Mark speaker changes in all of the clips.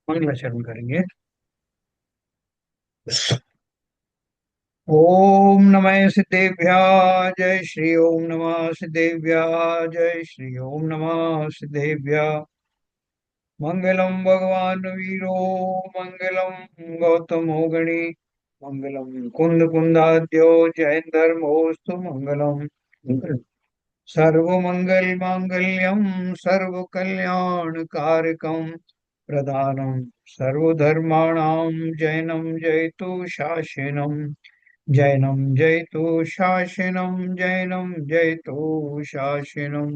Speaker 1: मंगलाचरण करेंगे। ओम नमः सिद्धेभ्या। जय श्री ओम नमः सिद्धेभ्या। जय श्री ओम नमः सिद्धेभ्या। मंगलम भगवान वीरो मंगलम गौतमो गणी मंगलम कुंद कुंदाद्यो जयंधर्मोस्तु मंगलम। सर्वमंगल मांगल्यम सर्व कल्याण कारकम प्रधानम सर्वधर्माणां जैनम जयतु शासनम। जैनम जयतु शासनम जैनम जयतु शासनम।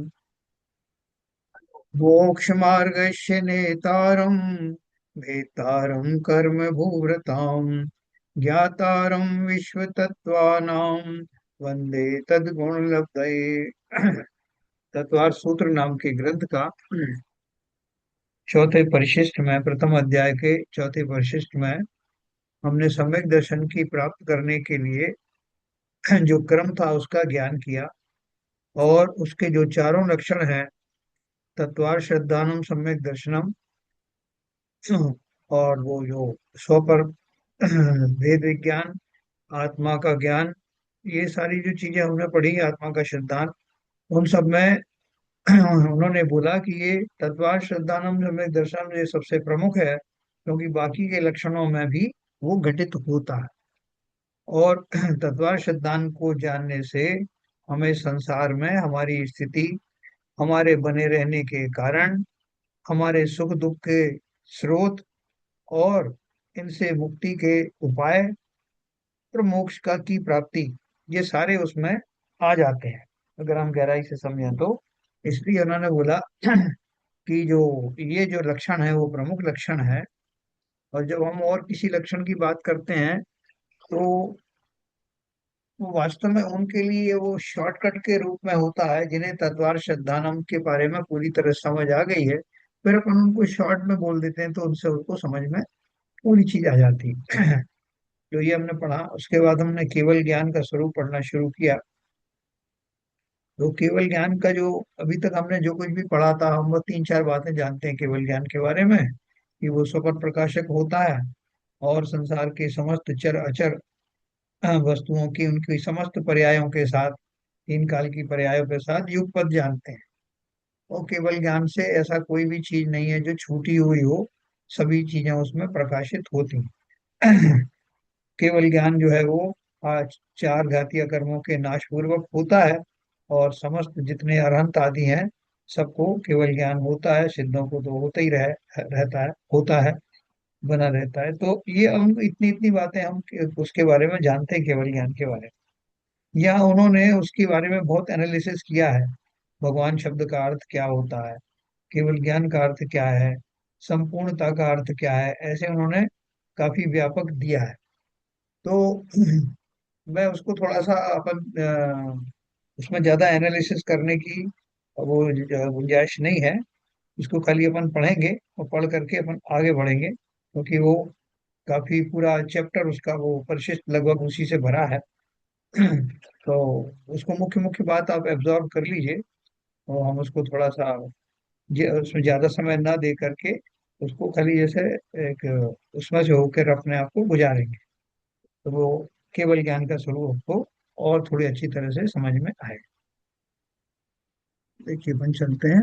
Speaker 1: मोक्षमार्गस्य नेतारं भेतारं कर्म भूव्रतां ज्ञातारं विश्वतत्त्वानां वंदे तद्गुणलब्धये। तत्वार सूत्र नाम के ग्रंथ का चौथे परिशिष्ट में, प्रथम अध्याय के चौथे परिशिष्ट में हमने सम्यक दर्शन की प्राप्त करने के लिए जो क्रम था उसका ज्ञान किया। और उसके जो चारों लक्षण हैं, तत्वार श्रद्धानम सम्यक दर्शनम, और वो जो स्वपर भेद विज्ञान, आत्मा का ज्ञान, ये सारी जो चीजें हमने पढ़ी, आत्मा का सिद्धांत, उन सब में उन्होंने बोला कि ये तत्वार श्रद्धानम सम्यक दर्शन ये सबसे प्रमुख है, क्योंकि बाकी के लक्षणों में भी वो घटित होता है। और तत्वार सिद्धांत को जानने से हमें संसार में हमारी स्थिति, हमारे बने रहने के कारण, हमारे सुख दुख के स्रोत, और इनसे मुक्ति के उपाय और मोक्ष का की प्राप्ति, ये सारे उसमें आ जाते हैं अगर हम गहराई से समझें तो। इसलिए उन्होंने बोला कि जो ये जो लक्षण है वो प्रमुख लक्षण है। और जब हम और किसी लक्षण की बात करते हैं तो वो वास्तव में उनके लिए वो शॉर्टकट के रूप में होता है, जिन्हें तत्वार श्रद्धानम के बारे में पूरी तरह समझ आ गई है, फिर अपन उनको शॉर्ट में बोल देते हैं तो उनसे उनको समझ में पूरी चीज आ जाती है। जो ये हमने पढ़ा, उसके बाद हमने केवल ज्ञान का स्वरूप पढ़ना शुरू किया। तो केवल ज्ञान का जो अभी तक हमने जो कुछ भी पढ़ा था, हम वो तीन चार बातें जानते हैं केवल ज्ञान के बारे में, कि वो स्वपर प्रकाशक होता है और संसार के समस्त चर अचर वस्तुओं की उनकी समस्त पर्यायों के साथ, तीन काल की पर्यायों के साथ युगपत जानते हैं। और केवल ज्ञान से ऐसा कोई भी चीज नहीं है जो छूटी हुई हो, सभी चीजें उसमें प्रकाशित होती हैं। केवल ज्ञान जो है वो आज चार घातीय कर्मों के नाश पूर्वक होता है, और समस्त जितने अरहंत आदि हैं सबको केवल ज्ञान होता है। सिद्धों को तो होता ही रहता है, होता है, बना रहता है। तो ये हम इतनी इतनी बातें हम उसके बारे में जानते हैं, केवल ज्ञान के बारे में। यहाँ उन्होंने उसके बारे में बहुत एनालिसिस किया है। भगवान शब्द का अर्थ क्या होता है, केवल ज्ञान का अर्थ क्या है, संपूर्णता का अर्थ क्या है, ऐसे उन्होंने काफी व्यापक दिया है। तो मैं उसको थोड़ा सा अपन उसमें ज्यादा एनालिसिस करने की वो गुंजाइश नहीं है। इसको खाली अपन पढ़ेंगे और पढ़ करके अपन आगे बढ़ेंगे, क्योंकि वो काफी पूरा चैप्टर उसका वो परिशिष्ट लगभग उसी से भरा है। तो उसको मुख्य मुख्य बात आप एब्जॉर्व कर लीजिए, और हम उसको थोड़ा सा उसमें ज्यादा समय ना दे करके उसको खाली जैसे एक उसमें से होकर अपने आप को गुजारेंगे, तो वो केवल ज्ञान का स्वरूप आपको और थोड़ी अच्छी तरह से समझ में आएगा। देखिए अपन चलते हैं।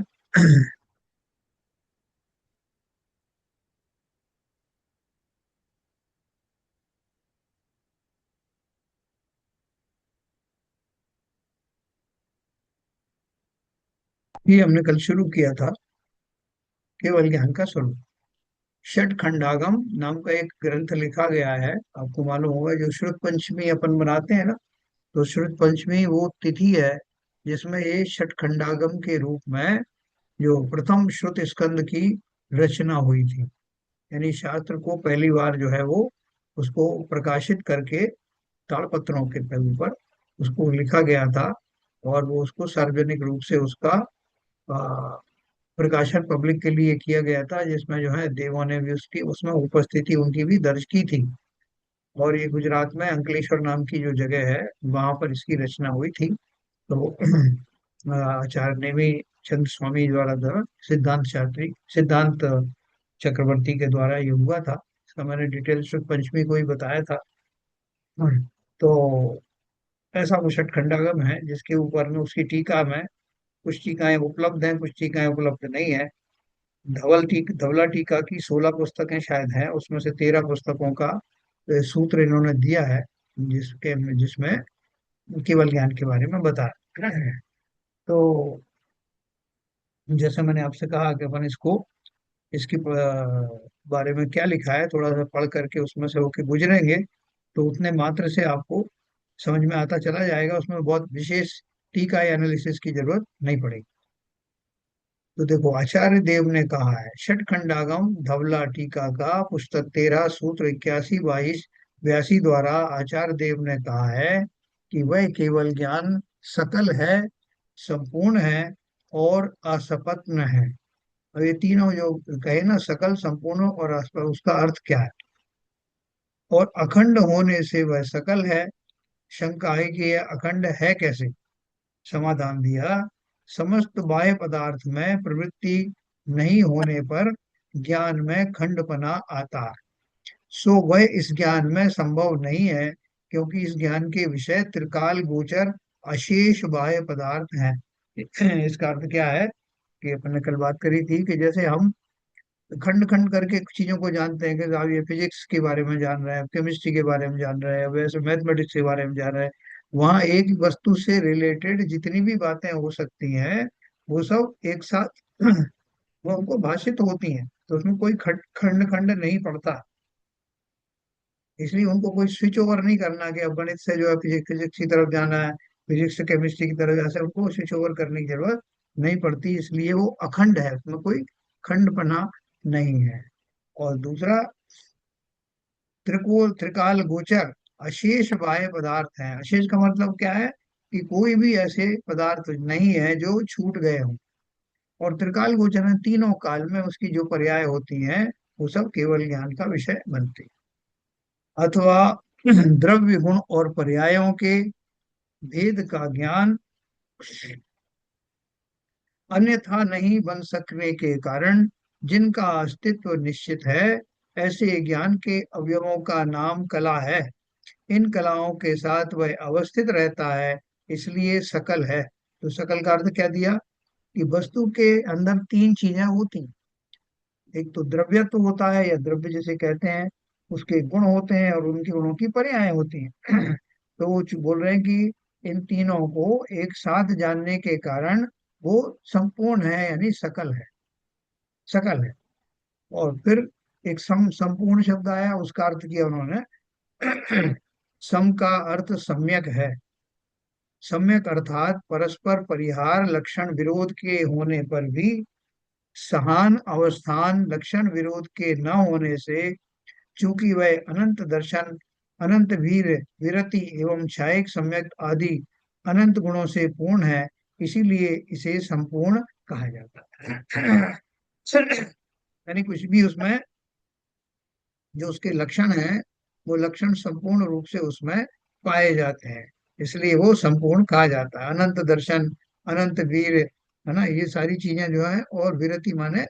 Speaker 1: ये हमने कल शुरू किया था, केवल ज्ञान का स्वरूप। षट खंडागम नाम का एक ग्रंथ लिखा गया है, आपको मालूम होगा, जो श्रुत पंचमी अपन बनाते हैं ना, तो श्रुत पंचमी वो तिथि है जिसमें ये षट खंडागम के रूप में जो प्रथम श्रुत स्कंद की रचना हुई थी। यानी शास्त्र को पहली बार जो है वो उसको प्रकाशित करके ताड़पत्रों के ऊपर उसको लिखा गया था। और वो उसको सार्वजनिक रूप से उसका आ, प्रकाशन पब्लिक के लिए किया गया था, जिसमें जो है देवों ने भी उसकी उसमें उपस्थिति उनकी भी दर्ज की थी। और ये गुजरात में अंकलेश्वर नाम की जो जगह है, वहां पर इसकी रचना हुई थी। तो आचार्य नेमी चंद स्वामी द्वारा सिद्धांत शास्त्री, सिद्धांत चक्रवर्ती के द्वारा ये हुआ था। इसका मैंने डिटेल्स पंचमी को ही बताया था। तो ऐसा वो षटखंडागम है जिसके ऊपर में उसकी टीका में कुछ टीकाएं उपलब्ध हैं, कुछ टीकाएं उपलब्ध नहीं है। धवला टीका की 16 पुस्तकें शायद हैं, उसमें से 13 पुस्तकों का सूत्र इन्होंने दिया है, जिसमें केवल ज्ञान के बारे में बताया है। तो जैसे मैंने आपसे कहा कि अपन इसको इसके बारे में क्या लिखा है थोड़ा सा पढ़ करके उसमें से होके गुजरेंगे, तो उतने मात्र से आपको समझ में आता चला जाएगा, उसमें बहुत विशेष टीका या एनालिसिस की जरूरत नहीं पड़ेगी। तो देखो, आचार्य देव ने कहा है, षटखंडागम धवला टीका का पुस्तक 13 सूत्र 81 22 82 द्वारा आचार्य देव ने कहा है कि वह केवल ज्ञान सकल है, संपूर्ण है और असपत्न है। और ये तीनों जो कहे ना, सकल, संपूर्ण और उसका अर्थ क्या है? और अखंड होने से वह सकल है। शंका है कि यह अखंड है कैसे? समाधान दिया, समस्त बाह्य पदार्थ में प्रवृत्ति नहीं होने पर ज्ञान में खंडपना आता है। सो वह इस ज्ञान में संभव नहीं है, क्योंकि इस ज्ञान के विषय त्रिकाल गोचर अशेष बाह्य पदार्थ हैं। इसका अर्थ क्या है कि अपन ने कल बात करी थी कि जैसे हम खंड खंड करके चीजों को जानते हैं कि आप ये फिजिक्स के बारे में जान रहे हैं, केमिस्ट्री के बारे में जान रहे हैं, वैसे मैथमेटिक्स के बारे में जान रहे हैं, वहाँ एक वस्तु से रिलेटेड जितनी भी बातें हो सकती हैं वो सब एक साथ वो हमको भाषित होती हैं, तो उसमें कोई खंड खंड खंड नहीं पड़ता। इसलिए उनको कोई स्विच ओवर नहीं करना कि अब गणित से जो है फिजिक्स की तरफ जाना है, फिजिक्स से केमिस्ट्री की तरफ, ऐसे उनको स्विच ओवर करने की जरूरत नहीं पड़ती, इसलिए वो अखंड है, उसमें कोई खंडपना नहीं है। और दूसरा, त्रिकाल गोचर अशेष बाह्य पदार्थ हैं। अशेष का मतलब क्या है कि कोई भी ऐसे पदार्थ नहीं है जो छूट गए हों। और त्रिकाल गोचर में तीनों काल में उसकी जो पर्याय होती हैं वो सब केवल ज्ञान का विषय बनती है। अथवा द्रव्य गुण और पर्यायों के भेद का ज्ञान अन्यथा नहीं बन सकने के कारण जिनका अस्तित्व निश्चित है, ऐसे ज्ञान के अवयवों का नाम कला है। इन कलाओं के साथ वह अवस्थित रहता है, इसलिए सकल है। तो सकल का अर्थ क्या दिया कि वस्तु के अंदर तीन चीजें होती हैं। एक तो द्रव्यत्व होता है या द्रव्य जिसे कहते हैं, उसके गुण होते हैं और उनके गुणों की पर्याय होती हैं। तो वो बोल रहे हैं कि इन तीनों को एक साथ जानने के कारण वो संपूर्ण है, यानी सकल है, सकल है। और फिर एक संपूर्ण शब्द आया, उसका अर्थ किया उन्होंने सम का अर्थ सम्यक है। सम्यक अर्थात परस्पर परिहार लक्षण विरोध के होने पर भी सहान अवस्थान लक्षण विरोध के न होने से, चूंकि वह अनंत दर्शन, अनंत वीर, विरति एवं क्षयिक सम्यक आदि अनंत गुणों से पूर्ण है, इसीलिए इसे संपूर्ण कहा जाता है। यानी कुछ भी उसमें जो उसके लक्षण हैं वो लक्षण संपूर्ण रूप से उसमें पाए जाते हैं, इसलिए वो संपूर्ण कहा जाता है। अनंत दर्शन, अनंत वीर, है ना, ये सारी चीजें जो है, और विरति माने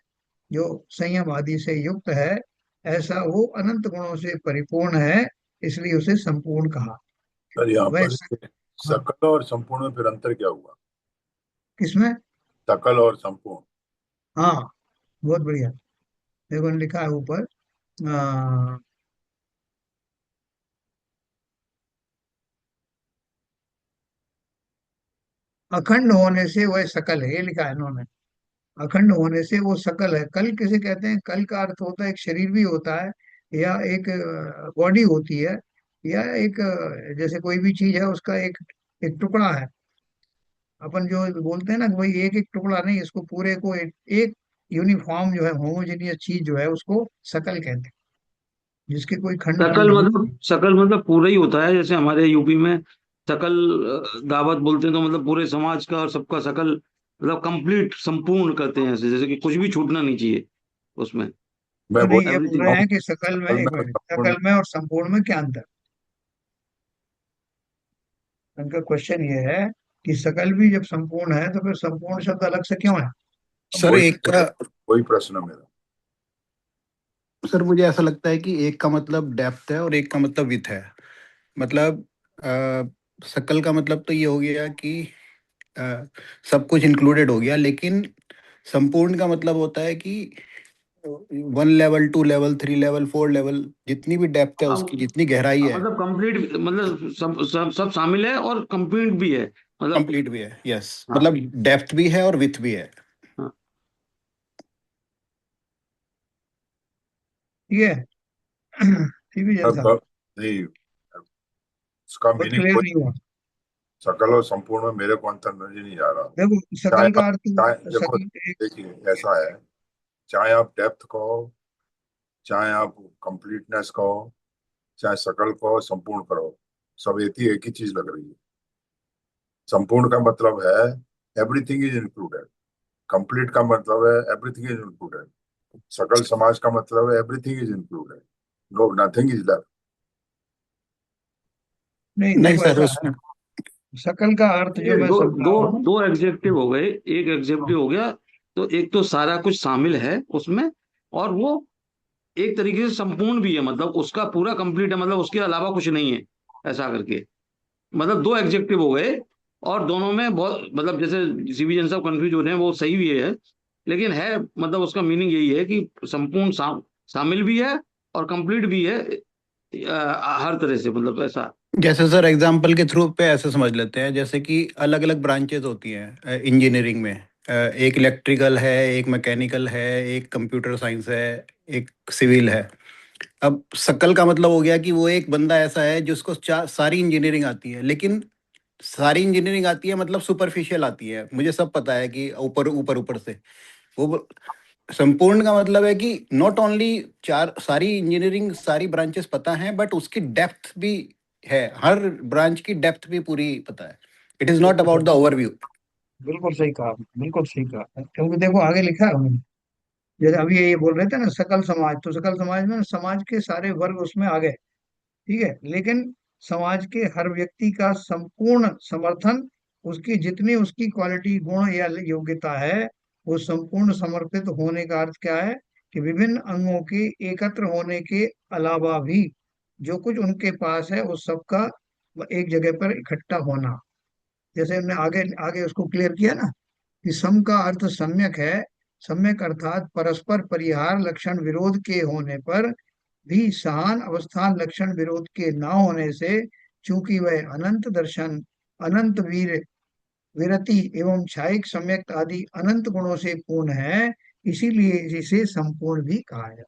Speaker 1: जो संयम आदि से युक्त है, ऐसा वो अनंत गुणों से परिपूर्ण है, इसलिए उसे संपूर्ण कहा।
Speaker 2: सर यहाँ
Speaker 1: वह
Speaker 2: पर
Speaker 1: हाँ,
Speaker 2: सकल और संपूर्ण में फिर अंतर क्या हुआ?
Speaker 1: किसमें?
Speaker 2: सकल और संपूर्ण।
Speaker 1: हाँ, बहुत बढ़िया। देखो लिखा है ऊपर, अ, अखंड होने से वह सकल है, ये लिखा है इन्होंने। अखंड होने से वो सकल है। कल किसे कहते हैं? कल का अर्थ होता है एक शरीर भी होता है, या एक बॉडी होती है, या एक जैसे कोई भी चीज है उसका एक एक टुकड़ा है। अपन जो बोलते हैं ना कि भाई एक एक टुकड़ा नहीं, इसको पूरे को एक यूनिफॉर्म जो है, होमोजेनियस चीज जो है, उसको सकल कहते हैं, जिसके कोई खंड
Speaker 3: शकल
Speaker 1: खंड रूप
Speaker 3: मतलब
Speaker 1: नहीं।
Speaker 3: शकल मतलब पूरा ही होता है, जैसे हमारे यूपी में शकल दावत बोलते हैं, तो मतलब पूरे समाज का और सबका शकल, मतलब कंप्लीट संपूर्ण करते हैं ऐसे, जैसे कि कुछ भी छूटना नहीं चाहिए उसमें,
Speaker 2: मैं
Speaker 1: नहीं,
Speaker 2: बोल
Speaker 1: ये बोल
Speaker 2: रहा
Speaker 1: रहे
Speaker 2: हूँ
Speaker 1: हैं कि सकल में,
Speaker 2: सकल
Speaker 1: एक
Speaker 2: में और
Speaker 1: मिनट,
Speaker 2: संपूर्ण
Speaker 1: सकल में और संपूर्ण में क्या अंतर? उनका क्वेश्चन ये है कि सकल भी जब संपूर्ण है तो फिर संपूर्ण शब्द अलग से क्यों है?
Speaker 4: सर
Speaker 2: वही
Speaker 4: एक
Speaker 2: वही प्रश्न है मेरा।
Speaker 4: सर मुझे ऐसा लगता है कि एक का मतलब डेप्थ है और एक का मतलब विथ है। मतलब सकल का मतलब तो ये हो गया कि अ, सब कुछ इंक्लूडेड हो गया, लेकिन संपूर्ण का मतलब होता है कि 1 लेवल, 2 लेवल, 3 लेवल, 4 लेवल, जितनी भी डेप्थ है, उसकी जितनी गहराई है,
Speaker 3: मतलब कंप्लीट, मतलब सब सब सब शामिल है और कंप्लीट भी है, मतलब।
Speaker 4: कंप्लीट भी है। यस,
Speaker 3: हाँ।
Speaker 4: मतलब डेप्थ भी है और विथ भी है।
Speaker 3: हाँ।
Speaker 1: ठीक है। डिवीजन
Speaker 2: अब
Speaker 1: साहब,
Speaker 2: नहीं, उसका
Speaker 1: बहुत
Speaker 2: मीनिंग
Speaker 1: क्लियर
Speaker 2: कोई,
Speaker 1: नहीं हुआ।
Speaker 2: सकल और संपूर्ण में मेरे को अंतर नजर नहीं आ रहा।
Speaker 1: देखो,
Speaker 2: चाहे
Speaker 1: सकल
Speaker 2: आप,
Speaker 1: का अर्थ,
Speaker 2: चाहे देखो,
Speaker 1: सकल एक,
Speaker 2: देखिए ऐसा है, चाहे आप डेप्थ कहो, चाहे आप कंप्लीटनेस कहो, चाहे सकल कहो, संपूर्ण करो, सब एक ही चीज लग रही है। संपूर्ण का मतलब है एवरीथिंग इज इंक्लूडेड, कंप्लीट का मतलब है एवरीथिंग इज इंक्लूडेड, सकल समाज का मतलब है everything is included, no nothing is left.
Speaker 1: नहीं
Speaker 4: नहीं
Speaker 1: देखो
Speaker 4: सर,
Speaker 1: ऐसा है,
Speaker 4: उसमें
Speaker 1: सकल का अर्थ
Speaker 3: ये
Speaker 1: जो मैं
Speaker 3: दो
Speaker 1: समझा
Speaker 3: दो
Speaker 1: हूँ।
Speaker 3: दो एग्जेक्टिव हो गए, एक एग्जेक्टिव हो गया। तो एक तो सारा कुछ शामिल है उसमें, और वो एक तरीके से संपूर्ण भी है, मतलब उसका पूरा कंप्लीट है, मतलब उसके अलावा कुछ नहीं है, ऐसा करके। मतलब दो एग्जेक्टिव हो गए, और दोनों में बहुत, मतलब जैसे सीबी जन साहब कंफ्यूज हो रहे हैं, वो सही भी है, लेकिन है, मतलब उसका मीनिंग यही है कि संपूर्ण शामिल भी है और कंप्लीट भी है, हर तरह से, मतलब ऐसा।
Speaker 4: जैसे सर एग्जाम्पल के थ्रू पे ऐसे समझ लेते हैं, जैसे कि अलग अलग ब्रांचेस होती हैं इंजीनियरिंग में। एक इलेक्ट्रिकल है, एक मैकेनिकल है, एक कंप्यूटर साइंस है, एक सिविल है। अब सकल का मतलब हो गया कि वो एक बंदा ऐसा है जिसको सारी इंजीनियरिंग आती है, लेकिन सारी इंजीनियरिंग आती है मतलब सुपरफिशियल आती है, मुझे सब पता है कि ऊपर ऊपर ऊपर से। वो संपूर्ण का मतलब है कि नॉट ओनली चार सारी इंजीनियरिंग सारी ब्रांचेस पता हैं, बट उसकी डेप्थ भी है, हर ब्रांच की डेप्थ भी पूरी पता है। It is not about the overview.
Speaker 1: बिल्कुल सही कहा, बिल्कुल सही कहा, क्योंकि देखो आगे लिखा है उन्होंने, जैसे अभी ये बोल रहे थे ना सकल समाज, तो सकल समाज में समाज के सारे वर्ग उसमें आ गए। ठीक है, लेकिन समाज के हर व्यक्ति का संपूर्ण समर्थन, उसकी जितनी उसकी क्वालिटी, गुण या योग्यता है, वो संपूर्ण समर्पित होने का अर्थ क्या है कि विभिन्न अंगों के एकत्र होने के अलावा भी जो कुछ उनके पास है उस सबका एक जगह पर इकट्ठा होना। जैसे हमने आगे आगे उसको क्लियर किया ना कि सम का अर्थ सम्यक है। सम्यक अर्थात परस्पर परिहार लक्षण विरोध के होने पर भी सहान अवस्थान लक्षण विरोध के न होने से, चूंकि वह अनंत दर्शन, अनंत वीर, विरति एवं छायिक सम्यक आदि अनंत गुणों से पूर्ण है, इसीलिए इसे संपूर्ण भी कहा है।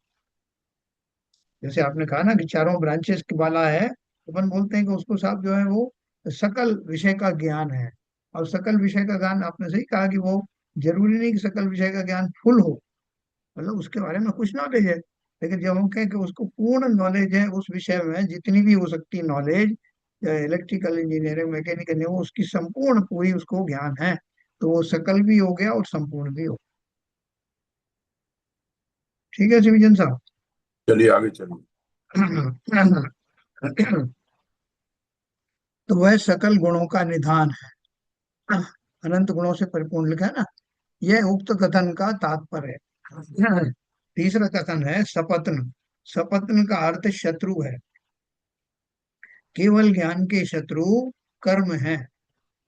Speaker 1: जैसे आपने कहा ना कि चारों ब्रांचेस वाला है, तो अपन बोलते हैं कि उसको साहब जो है वो सकल विषय का ज्ञान है। और सकल विषय का ज्ञान, आपने सही कहा कि वो जरूरी नहीं कि सकल विषय का ज्ञान फुल हो, मतलब उसके बारे में कुछ नॉलेज है, लेकिन जब हम कहें कि उसको पूर्ण नॉलेज है उस विषय में, जितनी भी हो सकती नॉलेज, इलेक्ट्रिकल इंजीनियरिंग, मैकेनिकल, वो उसकी संपूर्ण पूरी उसको ज्ञान है, तो वो सकल भी हो गया और संपूर्ण भी हो। ठीक है शिवजन
Speaker 2: चलिए आगे चलिए।
Speaker 1: साहब। तो वह सकल गुणों का निधान है, अनंत गुणों से परिपूर्ण लिखा है ना। यह उक्त कथन का तात्पर्य है। तीसरा कथन है सपत्न। सपत्न का अर्थ शत्रु है। केवल ज्ञान के शत्रु कर्म हैं,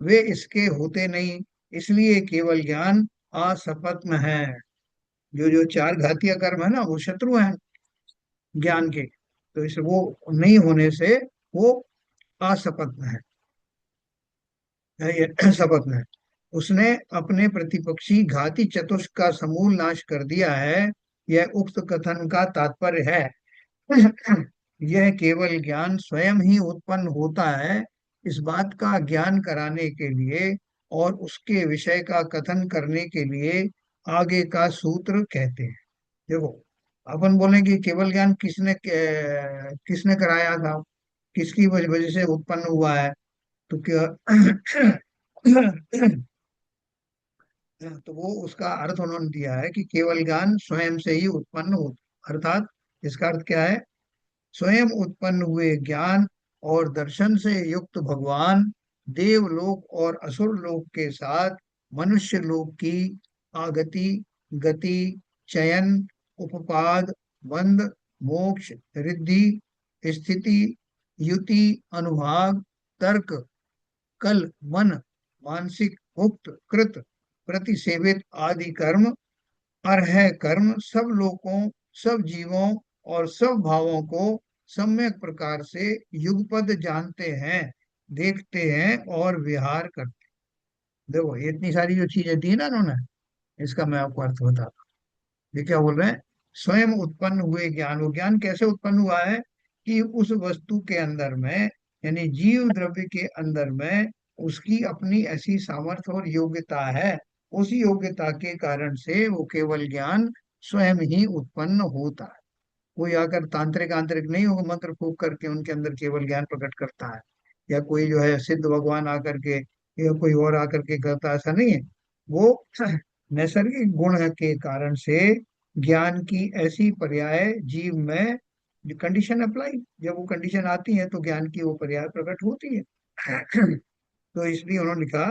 Speaker 1: वे इसके होते नहीं, इसलिए केवल ज्ञान असपत्न है। जो जो चार घातीय कर्म है ना, वो शत्रु हैं ज्ञान के, तो इस वो नहीं होने से वो असपत्न है, ये सपत्न है। उसने अपने प्रतिपक्षी घाती चतुष्क का समूल नाश कर दिया है, यह उक्त कथन का तात्पर्य है। यह केवल ज्ञान स्वयं ही उत्पन्न होता है, इस बात का ज्ञान कराने के लिए और उसके विषय का कथन करने के लिए आगे का सूत्र कहते हैं। देखो, अपन बोलेंगे केवल ज्ञान किसने कराया था, किसकी वजह वजह से उत्पन्न हुआ है, तो क्या तो वो उसका अर्थ उन्होंने दिया है कि केवल ज्ञान स्वयं से ही उत्पन्न हो, अर्थात इसका अर्थ क्या है, स्वयं उत्पन्न हुए ज्ञान और दर्शन से युक्त भगवान देवलोक और असुर लोक के साथ मनुष्य लोक की आगति, गति, चयन, उपपाद, बंध मोक्ष, रिद्धि, स्थिति, युति, अनुभाग, तर्क, कल, मन, मानसिक, मुक्त, कृत, प्रतिसेवित आदि कर्म, अर्ह कर्म सब लोगों, सब जीवों और सब भावों को सम्यक प्रकार से युगपद जानते हैं, देखते हैं और विहार करते हैं। देखो ये इतनी सारी जो चीजें दी ना उन्होंने, इसका मैं आपको अर्थ बताता हूँ। ये क्या बोल रहे हैं? स्वयं उत्पन्न हुए ज्ञान, वो ज्ञान कैसे उत्पन्न हुआ है कि उस वस्तु के अंदर में, यानी जीव द्रव्य के अंदर में उसकी अपनी ऐसी सामर्थ्य और योग्यता है, उसी योग्यता के कारण से वो केवल ज्ञान स्वयं ही उत्पन्न होता है। कोई आकर तांत्रिक आंतरिक नहीं होगा मंत्र फूक करके उनके अंदर केवल ज्ञान प्रकट करता है, या कोई जो है सिद्ध भगवान आकर के या कोई और आकर के करता है, ऐसा नहीं है। वो नैसर्गिक गुण के कारण से ज्ञान की ऐसी पर्याय जीव में कंडीशन अप्लाई, जब वो कंडीशन आती है तो ज्ञान की वो पर्याय प्रकट होती है। तो इसलिए उन्होंने लिखा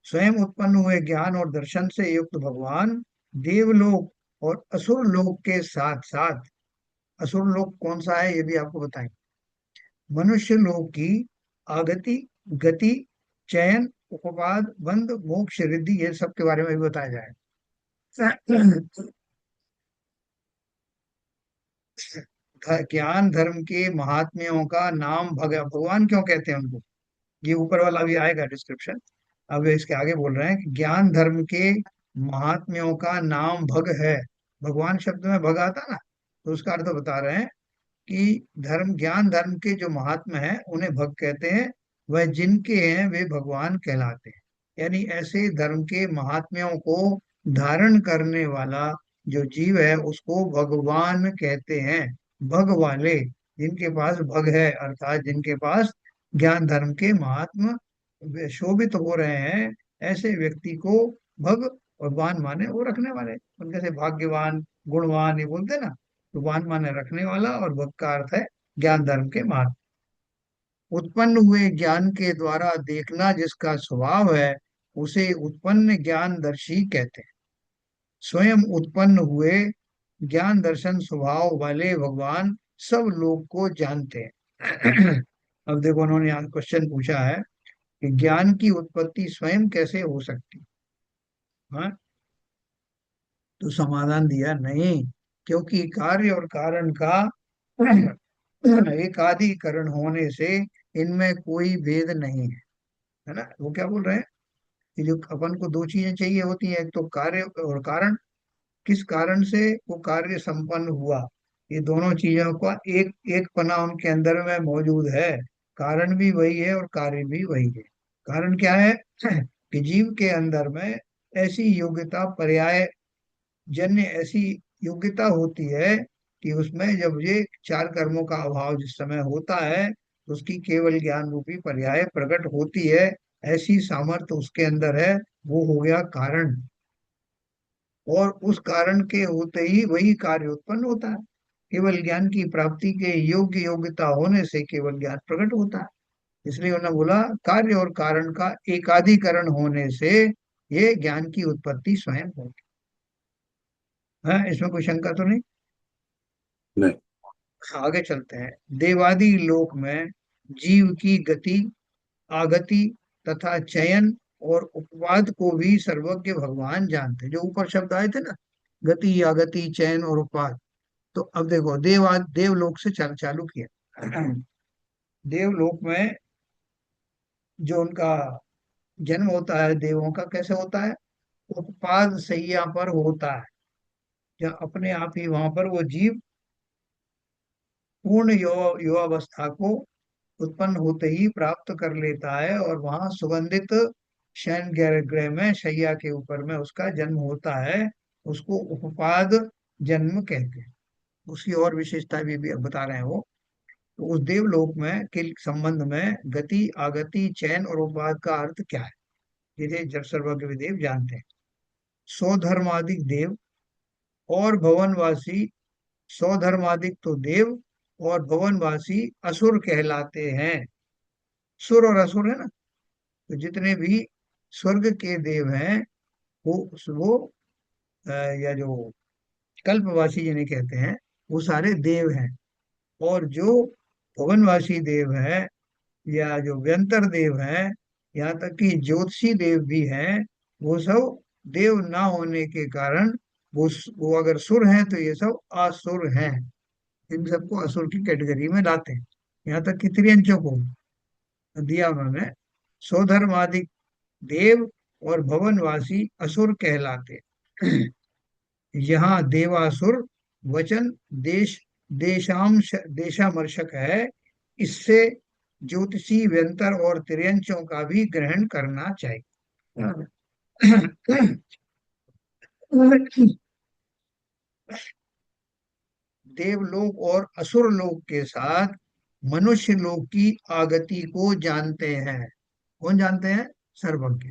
Speaker 1: स्वयं उत्पन्न हुए ज्ञान और दर्शन से युक्त भगवान देवलोक और असुर लोक के साथ साथ, असुर लोक कौन सा है ये भी आपको बताएं, मनुष्य लोक की आगति, गति, चयन, उपपाद, बंध, मोक्ष, रिद्धि, ये सब के बारे में भी बताया जाए। ज्ञान धर्म के महात्म्यों का नाम भगवान क्यों कहते हैं उनको, ये ऊपर वाला भी आएगा डिस्क्रिप्शन। अब इसके आगे बोल रहे हैं कि ज्ञान धर्म के महात्म्यों का नाम भग है। भगवान शब्द में भग आता ना, तो उसका अर्थ बता रहे हैं कि धर्म, ज्ञान धर्म के जो महात्मा है उन्हें भग कहते हैं, वह जिनके हैं वे भगवान कहलाते हैं। यानी ऐसे धर्म के महात्म्यों को धारण करने वाला जो जीव है उसको भगवान कहते हैं। भग वाले, जिनके पास भग है, अर्थात जिनके पास ज्ञान धर्म के महात्म शोभित हो रहे हैं, ऐसे व्यक्ति को भग, और वान माने वो रखने वाले, उनके से भाग्यवान, गुणवान ये बोलते हैं ना, तो वान माने रखने वाला, और भक्त का अर्थ है ज्ञान धर्म के मार्ग। उत्पन्न हुए ज्ञान के द्वारा देखना जिसका स्वभाव है उसे उत्पन्न ज्ञान दर्शी कहते हैं। स्वयं उत्पन्न हुए ज्ञान दर्शन स्वभाव वाले भगवान सब लोग को जानते हैं। अब देखो उन्होंने यहाँ क्वेश्चन पूछा है कि ज्ञान की उत्पत्ति स्वयं कैसे हो सकती है? हाँ? तो समाधान दिया नहीं, क्योंकि कार्य और कारण का एकाधिकरण होने से इनमें कोई भेद नहीं है ना। वो क्या बोल रहे हैं कि जो अपन को दो चीजें चाहिए होती है, एक तो कार्य और कारण, किस कारण से वो कार्य संपन्न हुआ, ये दोनों चीजों का एक एक पना उनके अंदर में मौजूद है। कारण भी वही है और कार्य भी वही है। कारण क्या है? कि जीव के अंदर में ऐसी योग्यता, पर्याय जन्य ऐसी योग्यता होती है कि उसमें जब ये चार कर्मों का अभाव जिस समय होता है तो उसकी केवल ज्ञान रूपी पर्याय प्रकट होती है। ऐसी सामर्थ्य उसके अंदर है, वो हो गया कारण। और उस कारण के होते ही वही कार्य उत्पन्न होता है। केवल ज्ञान की प्राप्ति के योग्य योग्यता होने से केवल ज्ञान प्रकट होता है। इसलिए उन्होंने बोला कार्य और कारण का एकाधिकरण होने से ये ज्ञान की उत्पत्ति स्वयं होगी। है, इसमें कोई शंका तो नहीं?
Speaker 2: नहीं।
Speaker 1: आगे चलते हैं। देवादि लोक में जीव की गति, आगति तथा चयन और उपवाद को भी सर्वज्ञ भगवान जानते हैं। जो ऊपर शब्द आए थे ना, गति, आगति, चयन और उपवाद, तो अब देखो देवलोक से चालू किया। देवलोक में जो उनका जन्म होता है देवों का, कैसे होता है? उपपाद शैया पर होता है, जहाँ अपने आप ही वहां पर वो जीव पूर्ण युवावस्था को उत्पन्न होते ही प्राप्त कर लेता है, और वहां सुगंधित शयन गृह में शैया के ऊपर में उसका जन्म होता है। उसको उपपाद जन्म कहते हैं। उसकी और विशेषता भी अब बता रहे हैं वो। तो उस देवलोक में के संबंध में गति, आगति, चयन और उपवाद का अर्थ क्या है, ये जब सर्वज्ञ देव जानते हैं। सौ धर्मादिक देव और भवनवासी, सौ धर्मादिक तो देव और भवनवासी असुर कहलाते हैं। सुर और असुर है ना, तो जितने भी स्वर्ग के देव हैं वो या जो कल्पवासी जिन्हें कहते हैं, वो सारे देव हैं। और जो भुवनवासी देव है, या जो व्यंतर देव है, यहाँ तक कि ज्योतिषी देव भी हैं, वो सब देव ना होने के कारण वो अगर सुर हैं तो ये सब असुर हैं। इन सबको असुर की कैटेगरी में लाते हैं। यहाँ तक कि त्रियंचों को दिया उन्होंने, सौधर्मादिक देव और भवनवासी असुर कहलाते। यहाँ देवासुर वचन देश देशामर्शक है। इससे ज्योतिषी व्यंतर और तिर्यंचों का भी ग्रहण करना चाहिए। देवलोक और असुर लोक के साथ मनुष्य लोक की आगति को जानते हैं। कौन जानते हैं? सर्वज्ञ।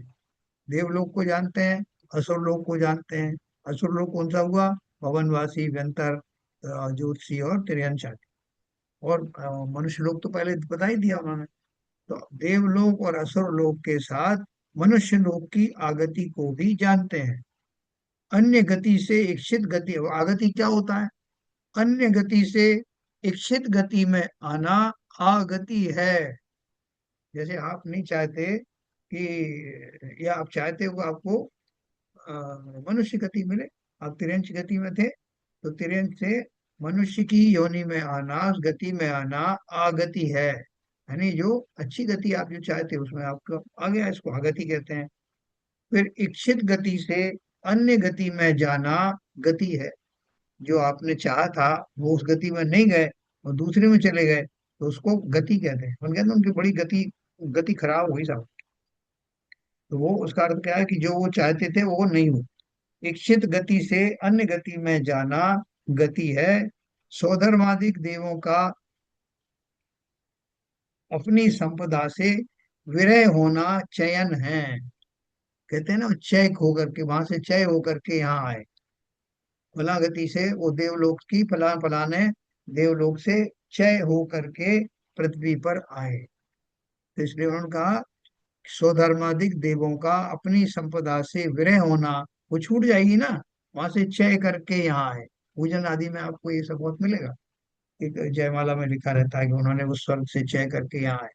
Speaker 1: देवलोक को जानते हैं, असुर लोक को जानते हैं। असुर लोक कौन सा हुआ? भवनवासी, व्यंतर, ज्योतिषी और तिर्यंच आदि। और मनुष्य लोक तो पहले बता ही दिया उन्होंने। तो देवलोक और असुर लोक के साथ मनुष्य लोक की आगति को भी जानते हैं। अन्य गति से इच्छित गति, आगति क्या होता है? अन्य गति से इच्छित गति में आना आगति है। जैसे आप नहीं चाहते कि, या आप चाहते हो आपको मनुष्य गति मिले, आप तिरंच गति में थे, तो तिरंच से मनुष्य की योनि में आना, उस गति में आना आगति है। यानी जो अच्छी गति आप जो चाहते हो उसमें आपको आ गया, इसको आगति कहते हैं। फिर इच्छित गति से अन्य गति में जाना गति है। जो आपने चाहा था वो उस गति में नहीं गए और दूसरे में चले गए, तो उसको गति कहते हैं। उन कहते हैं उनकी बड़ी गति गति खराब हुई साहब। तो वो उसका अर्थ क्या है कि जो वो चाहते थे वो नहीं हुआ। इच्छित गति से अन्य गति में जाना गति है। सौधर्मादिक देवों का अपनी संपदा से विरय होना चयन है। कहते हैं ना, चय होकर के, वहां से चय होकर के यहाँ आए। फला गति से वो देवलोक की फला फलाने देवलोक से चय होकर के पृथ्वी पर आए। तो इसलिए उन्होंने कहा स्वधर्मादिक देवों का अपनी संपदा से विरय होना, वो छूट जाएगी ना, वहां से चय करके यहाँ आए। पूजन आदि में आपको ये सब बहुत मिलेगा। एक जयमाला में लिखा रहता है कि उन्होंने उस स्वर्ग से चय करके यहाँ आए।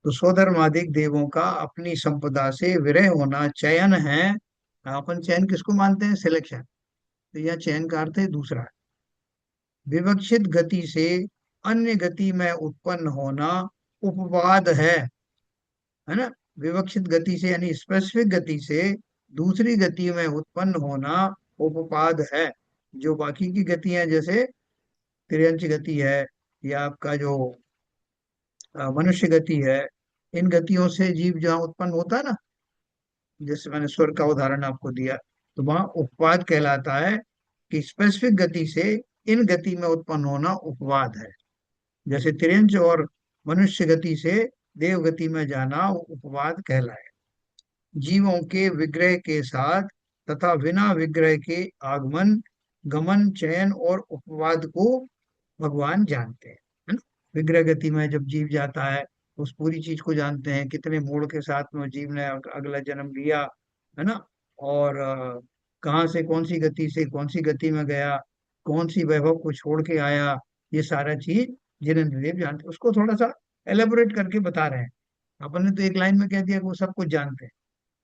Speaker 1: तो स्वधर्मादिक देवों का अपनी संपदा से विरय होना चयन है। अपन चयन किसको मानते हैं? सिलेक्शन। तो यह चयन का अर्थ है दूसरा। विवक्षित गति से अन्य गति में उत्पन्न होना उपवाद है ना। विवक्षित गति से यानी स्पेसिफिक गति से दूसरी गति में उत्पन्न होना उपपाद है। जो बाकी की गतियां जैसे तिर्यंच गति है, या आपका जो मनुष्य गति है, इन गतियों से जीव जहाँ उत्पन्न होता है ना, जैसे मैंने स्वर्ग का उदाहरण आपको दिया, तो वहां उपवाद कहलाता है कि स्पेसिफिक गति से इन गति में उत्पन्न होना उपवाद है। जैसे तिर्यंच और मनुष्य गति से देव गति में जाना उपवाद कहलाए। जीवों के विग्रह के साथ तथा बिना विग्रह के आगमन, गमन, चयन और उपवाद को भगवान जानते हैं, है ना। विग्रह गति में जब जीव जाता है, उस पूरी चीज को जानते हैं, कितने मोड़ के साथ में जीव ने अगला जन्म लिया, है ना। और कहाँ से कौन सी गति से कौन सी गति में गया, कौन सी वैभव को छोड़ के आया, ये सारा चीज जिनेंद्र देव जानते हैं। उसको थोड़ा सा एलेबोरेट करके बता रहे हैं। अपन ने तो एक लाइन में कह दिया कि वो सब कुछ जानते हैं।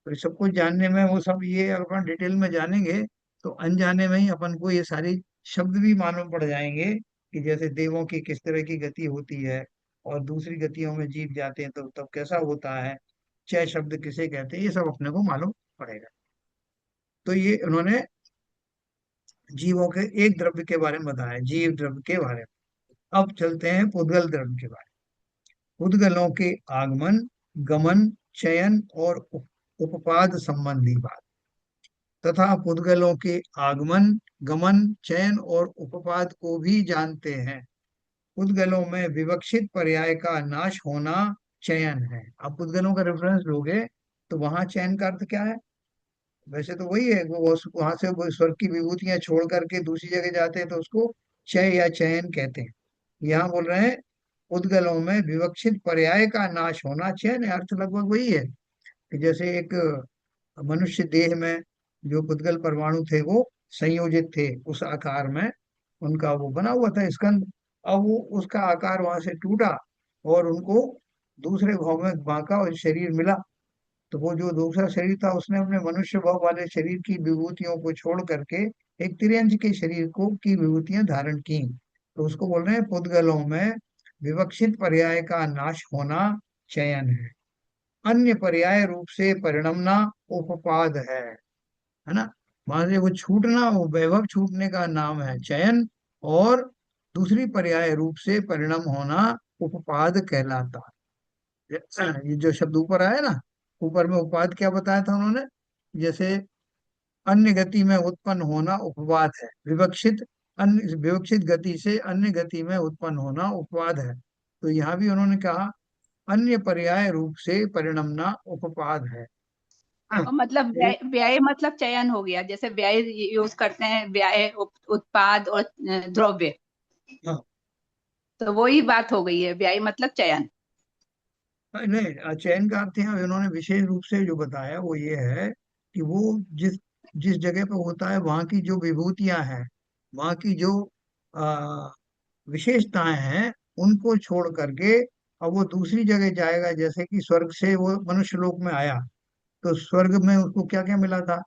Speaker 1: तो सब कुछ जानने में वो सब, ये अपन डिटेल में जानेंगे तो अनजाने में ही अपन को ये सारी शब्द भी मालूम पड़ जाएंगे कि जैसे देवों की किस तरह की गति होती है, और दूसरी गतियों में जीव जाते हैं तो तब कैसा होता है, चय शब्द किसे कहते हैं, ये सब अपने को मालूम पड़ेगा। तो ये उन्होंने जीवों के एक द्रव्य के बारे में बताया, जीव द्रव्य के बारे में। अब चलते हैं पुद्गल द्रव्य के बारे में। पुद्गलों के आगमन, गमन, चयन और उपपाद संबंधी बात, तथा पुद्गलों के आगमन, गमन, चयन और उपपाद को भी जानते हैं। पुद्गलों में विवक्षित पर्याय का नाश होना चयन है। आप पुद्गलों का रेफरेंस लोगे तो वहां चयन का अर्थ क्या है? वैसे तो वही है, वो वहां से वो स्वर्ग की विभूतियां छोड़ करके दूसरी जगह जाते हैं तो उसको चय या चयन कहते हैं। यहाँ बोल रहे हैं पुद्गलों में विवक्षित पर्याय का नाश होना चयन है। अर्थ लगभग वही है कि जैसे एक मनुष्य देह में जो पुद्गल परमाणु थे वो संयोजित थे उस आकार में, उनका वो बना हुआ था स्कंद। अब वो उसका आकार वहां से टूटा और उनको दूसरे भाव में बांका और शरीर मिला। तो वो जो दूसरा शरीर था उसने अपने मनुष्य भाव वाले शरीर की विभूतियों को छोड़ करके एक तिर्यंज के शरीर को की विभूतियां धारण की। तो उसको बोल रहे हैं पुद्गलों में विवक्षित पर्याय का नाश होना चयन अन्य पर्याय रूप से परिणमना उपपाद है ना। वहां से वो छूटना, वो वैभव छूटने का नाम है चयन, और दूसरी पर्याय रूप से परिणम होना उपपाद कहलाता है। ये जो शब्द ऊपर आया ना, ऊपर में उपपाद क्या बताया था उन्होंने, जैसे अन्य गति में उत्पन्न होना उपवाद है, विवक्षित अन्य विवक्षित गति से अन्य गति में उत्पन्न होना उपवाद है। तो यहाँ भी उन्होंने कहा अन्य पर्याय रूप से परिणमना उपपाद है। हाँ,
Speaker 5: और मतलब
Speaker 1: ये
Speaker 5: व्यय मतलब चयन हो गया, जैसे व्यय यूज करते हैं, व्यय उत्पाद और द्रव्य,
Speaker 1: हाँ,
Speaker 5: तो वही बात हो गई है, व्यय मतलब चयन।
Speaker 1: नहीं, चयन का अर्थ है इन्होंने विशेष रूप से जो बताया वो ये है कि वो जिस जिस जगह पे होता है वहाँ की जो विभूतियां हैं, वहाँ की जो आ, विशेषताएं हैं, उनको छोड़ करके अब वो दूसरी जगह जाएगा। जैसे कि स्वर्ग से वो मनुष्य लोक में आया, तो स्वर्ग में उसको क्या क्या मिला था,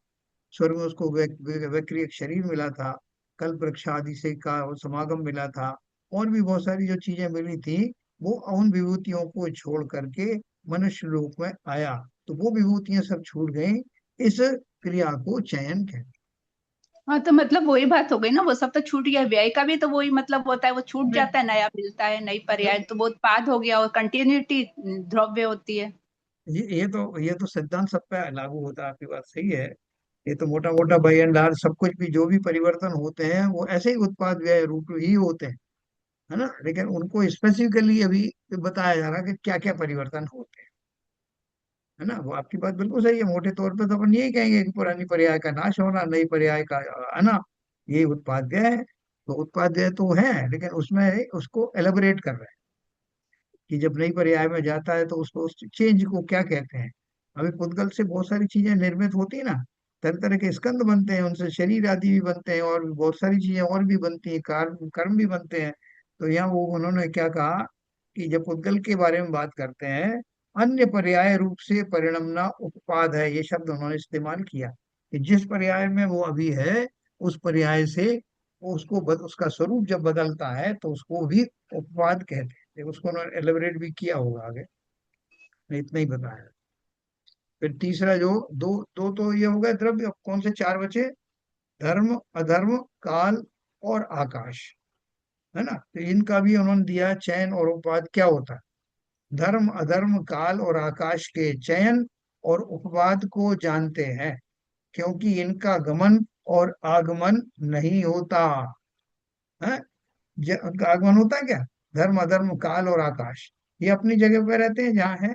Speaker 1: स्वर्ग में उसको वैक्रिय शरीर मिला था, कल्प वृक्ष आदि से का समागम मिला था, और भी बहुत सारी जो चीजें मिली थी। वो उन विभूतियों को छोड़ करके मनुष्य लोक में आया, तो वो विभूतियां सब छूट गई। इस क्रिया को चयन कहते
Speaker 5: हाँ, तो मतलब वही बात हो गई ना, वो सब तो छूट गया, व्यय का भी तो वही मतलब होता है, वो छूट
Speaker 1: हैं।
Speaker 5: जाता है, नया मिलता है, नई पर्याय, तो वो उत्पाद हो गया, और कंटिन्यूटी द्रव्य होती है।
Speaker 1: ये तो सिद्धांत सब पे लागू होता है, आपकी बात सही है। ये तो मोटा मोटा बाई एंड लार्ज सब कुछ भी जो भी परिवर्तन होते हैं वो ऐसे ही उत्पाद व्यय रूप ही होते हैं, है ना। लेकिन उनको स्पेसिफिकली अभी बताया जा रहा है कि क्या क्या परिवर्तन होते हैं, है ना। वो आपकी बात बिल्कुल सही है। मोटे तौर पे तो अपन यही कहेंगे कि पुरानी पर्याय का नाश होना, नई पर्याय का आना, ये उत्पाद्य है। तो उत्पाद्य तो है, लेकिन उसमें उसको एलेबोरेट कर रहे हैं कि जब नई पर्याय में जाता है तो उसको उस चेंज को क्या कहते हैं। अभी पुद्गल से बहुत सारी चीजें निर्मित होती है ना, तरह तरह के स्कंद बनते हैं, उनसे शरीर आदि भी बनते हैं, और भी बहुत सारी चीजें और भी बनती हैं, कर्म कर्म भी बनते हैं। तो यहाँ वो उन्होंने क्या कहा कि जब पुद्गल के बारे में बात करते हैं, अन्य पर्याय रूप से परिणमना उपपाद है, ये शब्द उन्होंने इस्तेमाल किया कि जिस पर्याय में वो अभी है उस पर्याय से उसका स्वरूप जब बदलता है तो उसको भी उपवाद कहते हैं। उसको उन्होंने एलिबरेट भी किया होगा आगे, मैं इतना ही बताया। फिर तीसरा जो दो दो तो ये हो गए द्रव्य, अब कौन से चार बचे, धर्म अधर्म काल और आकाश, है ना। तो इनका भी उन्होंने दिया चयन और उपवाद क्या होता है। धर्म अधर्म काल और आकाश के चयन और उपवाद को जानते हैं, क्योंकि इनका गमन और आगमन नहीं होता है। उनका आगमन होता है क्या, धर्म अधर्म काल और आकाश, ये अपनी जगह पे रहते हैं जहाँ है,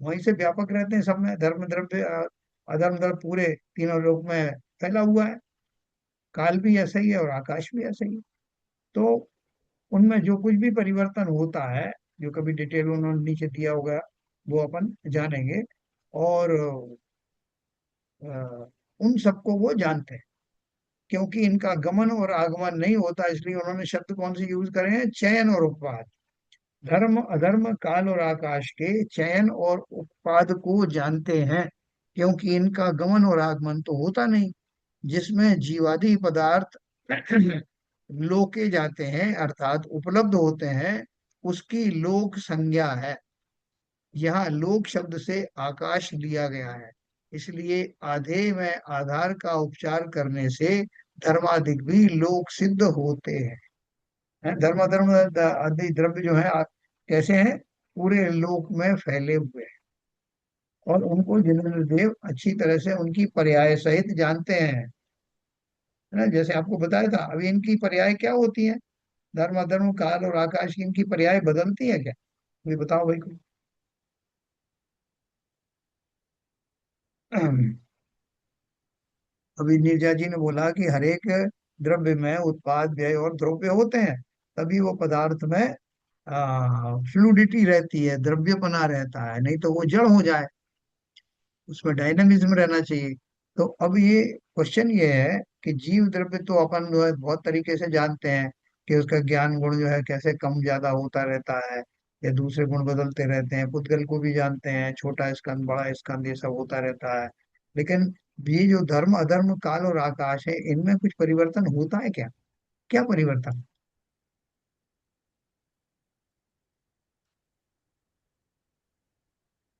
Speaker 1: वहीं से व्यापक रहते हैं सब में। धर्म द्रव्य अधर्म द्रव्य पूरे तीनों लोक में फैला हुआ है। काल भी ऐसा ही है और आकाश भी ऐसा ही है। तो उनमें जो कुछ भी परिवर्तन होता है, जो कभी डिटेल उन्होंने नीचे दिया होगा, वो अपन जानेंगे। और अ, उन सबको वो जानते हैं, क्योंकि इनका गमन और आगमन नहीं होता, इसलिए उन्होंने शब्द कौन से यूज करे हैं, चयन और उपवाद। धर्म अधर्म काल और आकाश के चयन और उत्पाद को जानते हैं, क्योंकि इनका गमन और आगमन तो होता नहीं। जिसमें जीवादि पदार्थ लोके जाते हैं अर्थात उपलब्ध होते हैं, उसकी लोक संज्ञा है। यहाँ लोक शब्द से आकाश लिया गया है, इसलिए आधे में आधार का उपचार करने से धर्मादिक भी लोक सिद्ध होते हैं। धर्म धर्म आदि द्रव्य जो है कैसे हैं, पूरे लोक में फैले हुए हैं, और उनको जिनेन्द्र देव अच्छी तरह से उनकी पर्याय सहित जानते हैं, है ना। जैसे आपको बताया था, अभी इनकी पर्याय क्या होती है, धर्म अधर्म काल और आकाश की इनकी पर्याय बदलती है क्या, ये बताओ भाई को। अभी नीरजा जी ने बोला कि हर एक द्रव्य में उत्पाद व्यय और द्रव्य होते हैं, तभी वो पदार्थ में फ्लूडिटी रहती है, द्रव्यपना रहता है, नहीं तो वो जड़ हो जाए, उसमें डायनामिज्म रहना चाहिए। तो अब ये क्वेश्चन ये है कि जीव द्रव्य तो अपन जो है बहुत तरीके से जानते हैं कि उसका ज्ञान गुण जो है कैसे कम ज्यादा होता रहता है, या दूसरे गुण बदलते रहते हैं। पुद्गल को भी जानते हैं, छोटा स्कंद बड़ा स्कंद ये सब होता रहता है। लेकिन ये जो धर्म अधर्म काल और आकाश है, इनमें कुछ परिवर्तन होता है क्या? क्या परिवर्तन?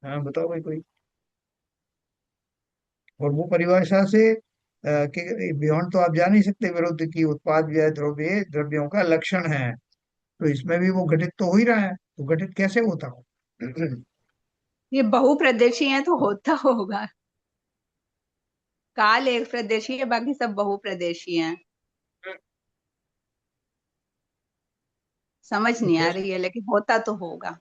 Speaker 1: हाँ बताओ भाई कोई। और वो परिभाषा से कि बियॉन्ड तो आप जा नहीं सकते, विरुद्ध की उत्पाद व्यय द्रव्य द्रव्यों का लक्षण है। तो इसमें भी वो घटित तो हो ही रहा है, तो घटित कैसे होता हो?
Speaker 5: ये बहुप्रदेशीय है तो होता होगा। काल एक प्रदेशीय है, बाकी सब बहुप्रदेशीय हैं। समझ नहीं आ रही है, लेकिन होता तो होगा।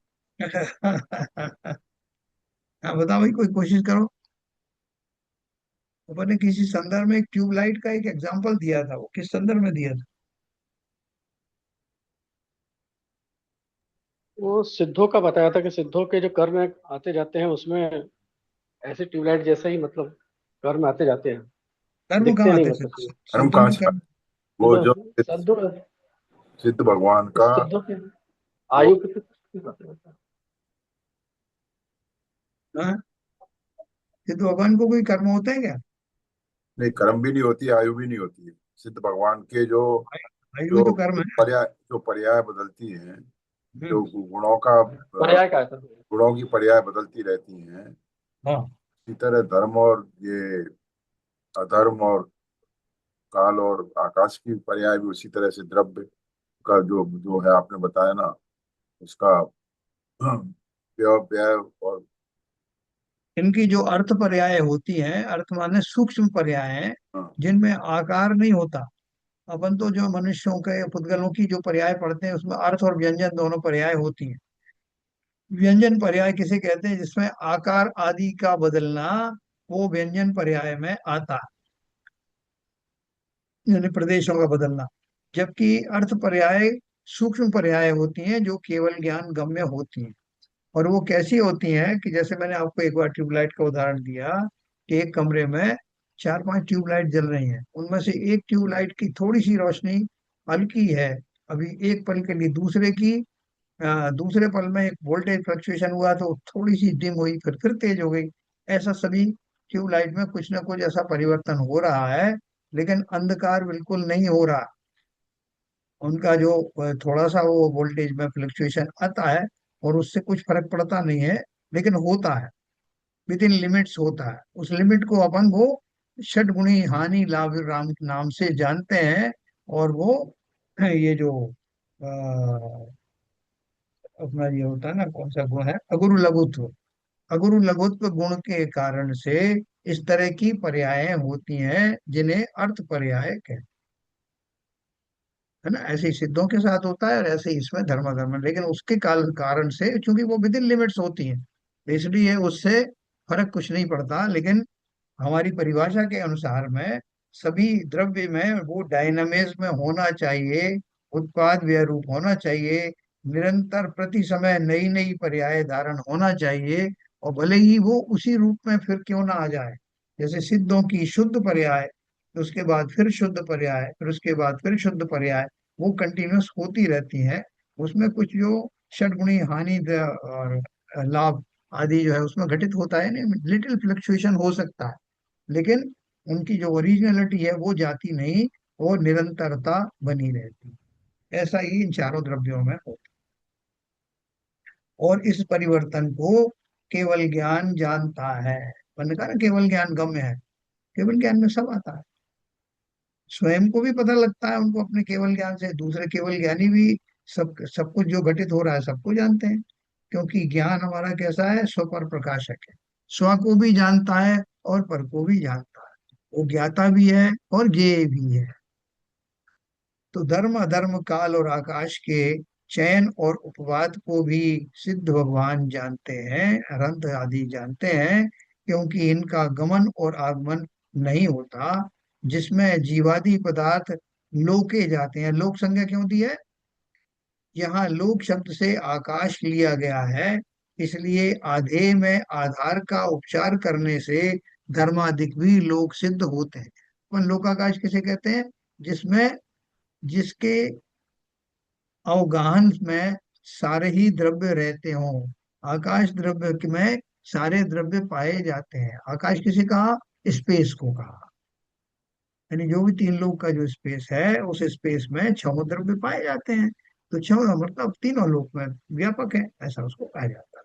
Speaker 1: हाँ बताओ भाई कोई कोशिश करो। ऊपर ने किसी संदर्भ में एक ट्यूबलाइट का एक एग्जांपल दिया था, वो किस संदर्भ में दिया था?
Speaker 6: वो सिद्धों का बताया था कि सिद्धों के जो कर्म आते जाते हैं उसमें ऐसे ट्यूबलाइट जैसे ही मतलब कर्म आते जाते हैं,
Speaker 1: कर्म
Speaker 6: दिखते
Speaker 1: कहाँ
Speaker 6: नहीं
Speaker 1: आते
Speaker 6: मतलब फिर।
Speaker 2: कर्म
Speaker 1: सिद्धों
Speaker 2: कहाँ
Speaker 1: में
Speaker 2: से
Speaker 1: कर्म?
Speaker 2: वो जो
Speaker 6: सिद्धों सिद्धों
Speaker 2: सिद्ध भगवान का
Speaker 6: सिद्धों की
Speaker 2: वो
Speaker 6: आयु की बात है।
Speaker 1: हाँ, सिद्ध भगवान को कोई कर्म होता है क्या?
Speaker 2: नहीं, कर्म भी नहीं होती, आयु भी नहीं होती है। सिद्ध भगवान के जो
Speaker 1: आयु भी
Speaker 2: जो
Speaker 1: तो कर्म है।
Speaker 2: पर्याय बदलती हैं, जो
Speaker 1: हम्म।
Speaker 2: गुणों का
Speaker 6: पर्याय का है।
Speaker 2: गुणों की पर्याय बदलती रहती हैं,
Speaker 1: हाँ।
Speaker 2: इसी तरह धर्म और ये अधर्म और काल और आकाश की पर्याय भी उसी तरह से द्रव्य का जो जो है आपने बताया ना, उसका व्यय व्यय और
Speaker 1: इनकी जो अर्थ पर्याय होती हैं, अर्थ माने सूक्ष्म पर्याय हैं,
Speaker 2: हाँ,
Speaker 1: जिनमें आकार नहीं होता। अपन तो जो मनुष्यों के पुद्गलों की जो पर्याय पढ़ते हैं उसमें अर्थ और व्यंजन दोनों पर्याय होती हैं। व्यंजन पर्याय किसे कहते हैं? जिसमें आकार आदि का बदलना, वो व्यंजन पर्याय में आता है, यानी प्रदेशों का बदलना। जबकि अर्थ पर्याय सूक्ष्म पर्याय होती हैं, जो केवल ज्ञान गम्य होती हैं। और वो कैसी होती हैं कि जैसे मैंने आपको एक बार ट्यूबलाइट का उदाहरण दिया कि एक कमरे में चार पांच ट्यूबलाइट जल रही हैं, उनमें से एक ट्यूबलाइट की थोड़ी सी रोशनी हल्की है, अभी एक पल के लिए दूसरे की दूसरे पल में एक वोल्टेज फ्लक्चुएशन हुआ तो थोड़ी सी डिम हुई, फिर तेज हो गई। ऐसा सभी ट्यूबलाइट में कुछ ना कुछ ऐसा परिवर्तन हो रहा है, लेकिन अंधकार बिल्कुल नहीं हो रहा। उनका जो थोड़ा सा वो वोल्टेज में फ्लक्चुएशन आता है और उससे कुछ फर्क पड़ता नहीं है, लेकिन होता है, विद इन लिमिट्स होता है। उस लिमिट को अपन वो षटगुणी हानि लाभ राम नाम से जानते हैं। और वो ये जो अपना ये होता है ना, कौन सा गुण है, अगुरु लघुत्व। अगुरु लघुत्व गुण के कारण से इस तरह की पर्यायें होती हैं, जिन्हें अर्थ पर्याय कहते है ना। ऐसे ही सिद्धों के साथ होता है और ऐसे ही इसमें धर्माधर्म, लेकिन उसके कारण से चूंकि वो विद इन लिमिट्स होती हैं, तो इसलिए उससे फर्क कुछ नहीं पड़ता। लेकिन हमारी परिभाषा के अनुसार में सभी द्रव्य में वो डायनामिज्म होना चाहिए, उत्पाद व्यय रूप होना चाहिए, निरंतर प्रति समय नई नई पर्याय धारण होना चाहिए। और भले ही वो उसी रूप में फिर क्यों ना आ जाए, जैसे सिद्धों की शुद्ध पर्याय, उसके बाद फिर शुद्ध पर्याय, फिर उसके बाद फिर शुद्ध पर्याय, वो कंटिन्यूस होती रहती हैं। उसमें कुछ जो षटगुणी हानि और लाभ आदि जो है उसमें घटित होता है, नहीं लिटिल फ्लक्चुएशन हो सकता है, लेकिन उनकी जो ओरिजिनलिटी है वो जाती नहीं, वो निरंतरता बनी रहती। ऐसा ही इन चारों द्रव्यों में होता है। और इस परिवर्तन को केवल ज्ञान जानता है। मैंने कहा ना केवल ज्ञान गम्य है, केवल ज्ञान में सब आता है। स्वयं को भी पता लगता है उनको अपने केवल ज्ञान से, दूसरे केवल ज्ञानी भी सब सब कुछ जो घटित हो रहा है सबको जानते हैं। क्योंकि ज्ञान हमारा कैसा है, स्व पर प्रकाशक है। स्व को भी जानता है और पर को भी जानता है, वो ज्ञाता भी है और ज्ञेय भी है। तो धर्म अधर्म काल और आकाश के चयन और उपवाद को भी सिद्ध भगवान जानते हैं, अनंत आदि जानते हैं। क्योंकि इनका गमन और आगमन नहीं होता, जिसमें जीवादि पदार्थ लोके जाते हैं। लोक संज्ञा क्यों दी है? यहाँ लोक शब्द से आकाश लिया गया है, इसलिए आधेय में आधार का उपचार करने से धर्मादिक भी लोक सिद्ध होते हैं। अपन लोकाकाश किसे कहते हैं? जिसमें जिसके अवगाहन में सारे ही द्रव्य रहते हों। आकाश द्रव्य में सारे द्रव्य पाए जाते हैं। आकाश किसे कहा? स्पेस को कहा। यानी जो भी तीन लोक का जो स्पेस है, उस स्पेस में छह द्रव्य पाए जाते हैं। तो छह मतलब तीनों लोक में व्यापक है, ऐसा उसको कहा जाता है।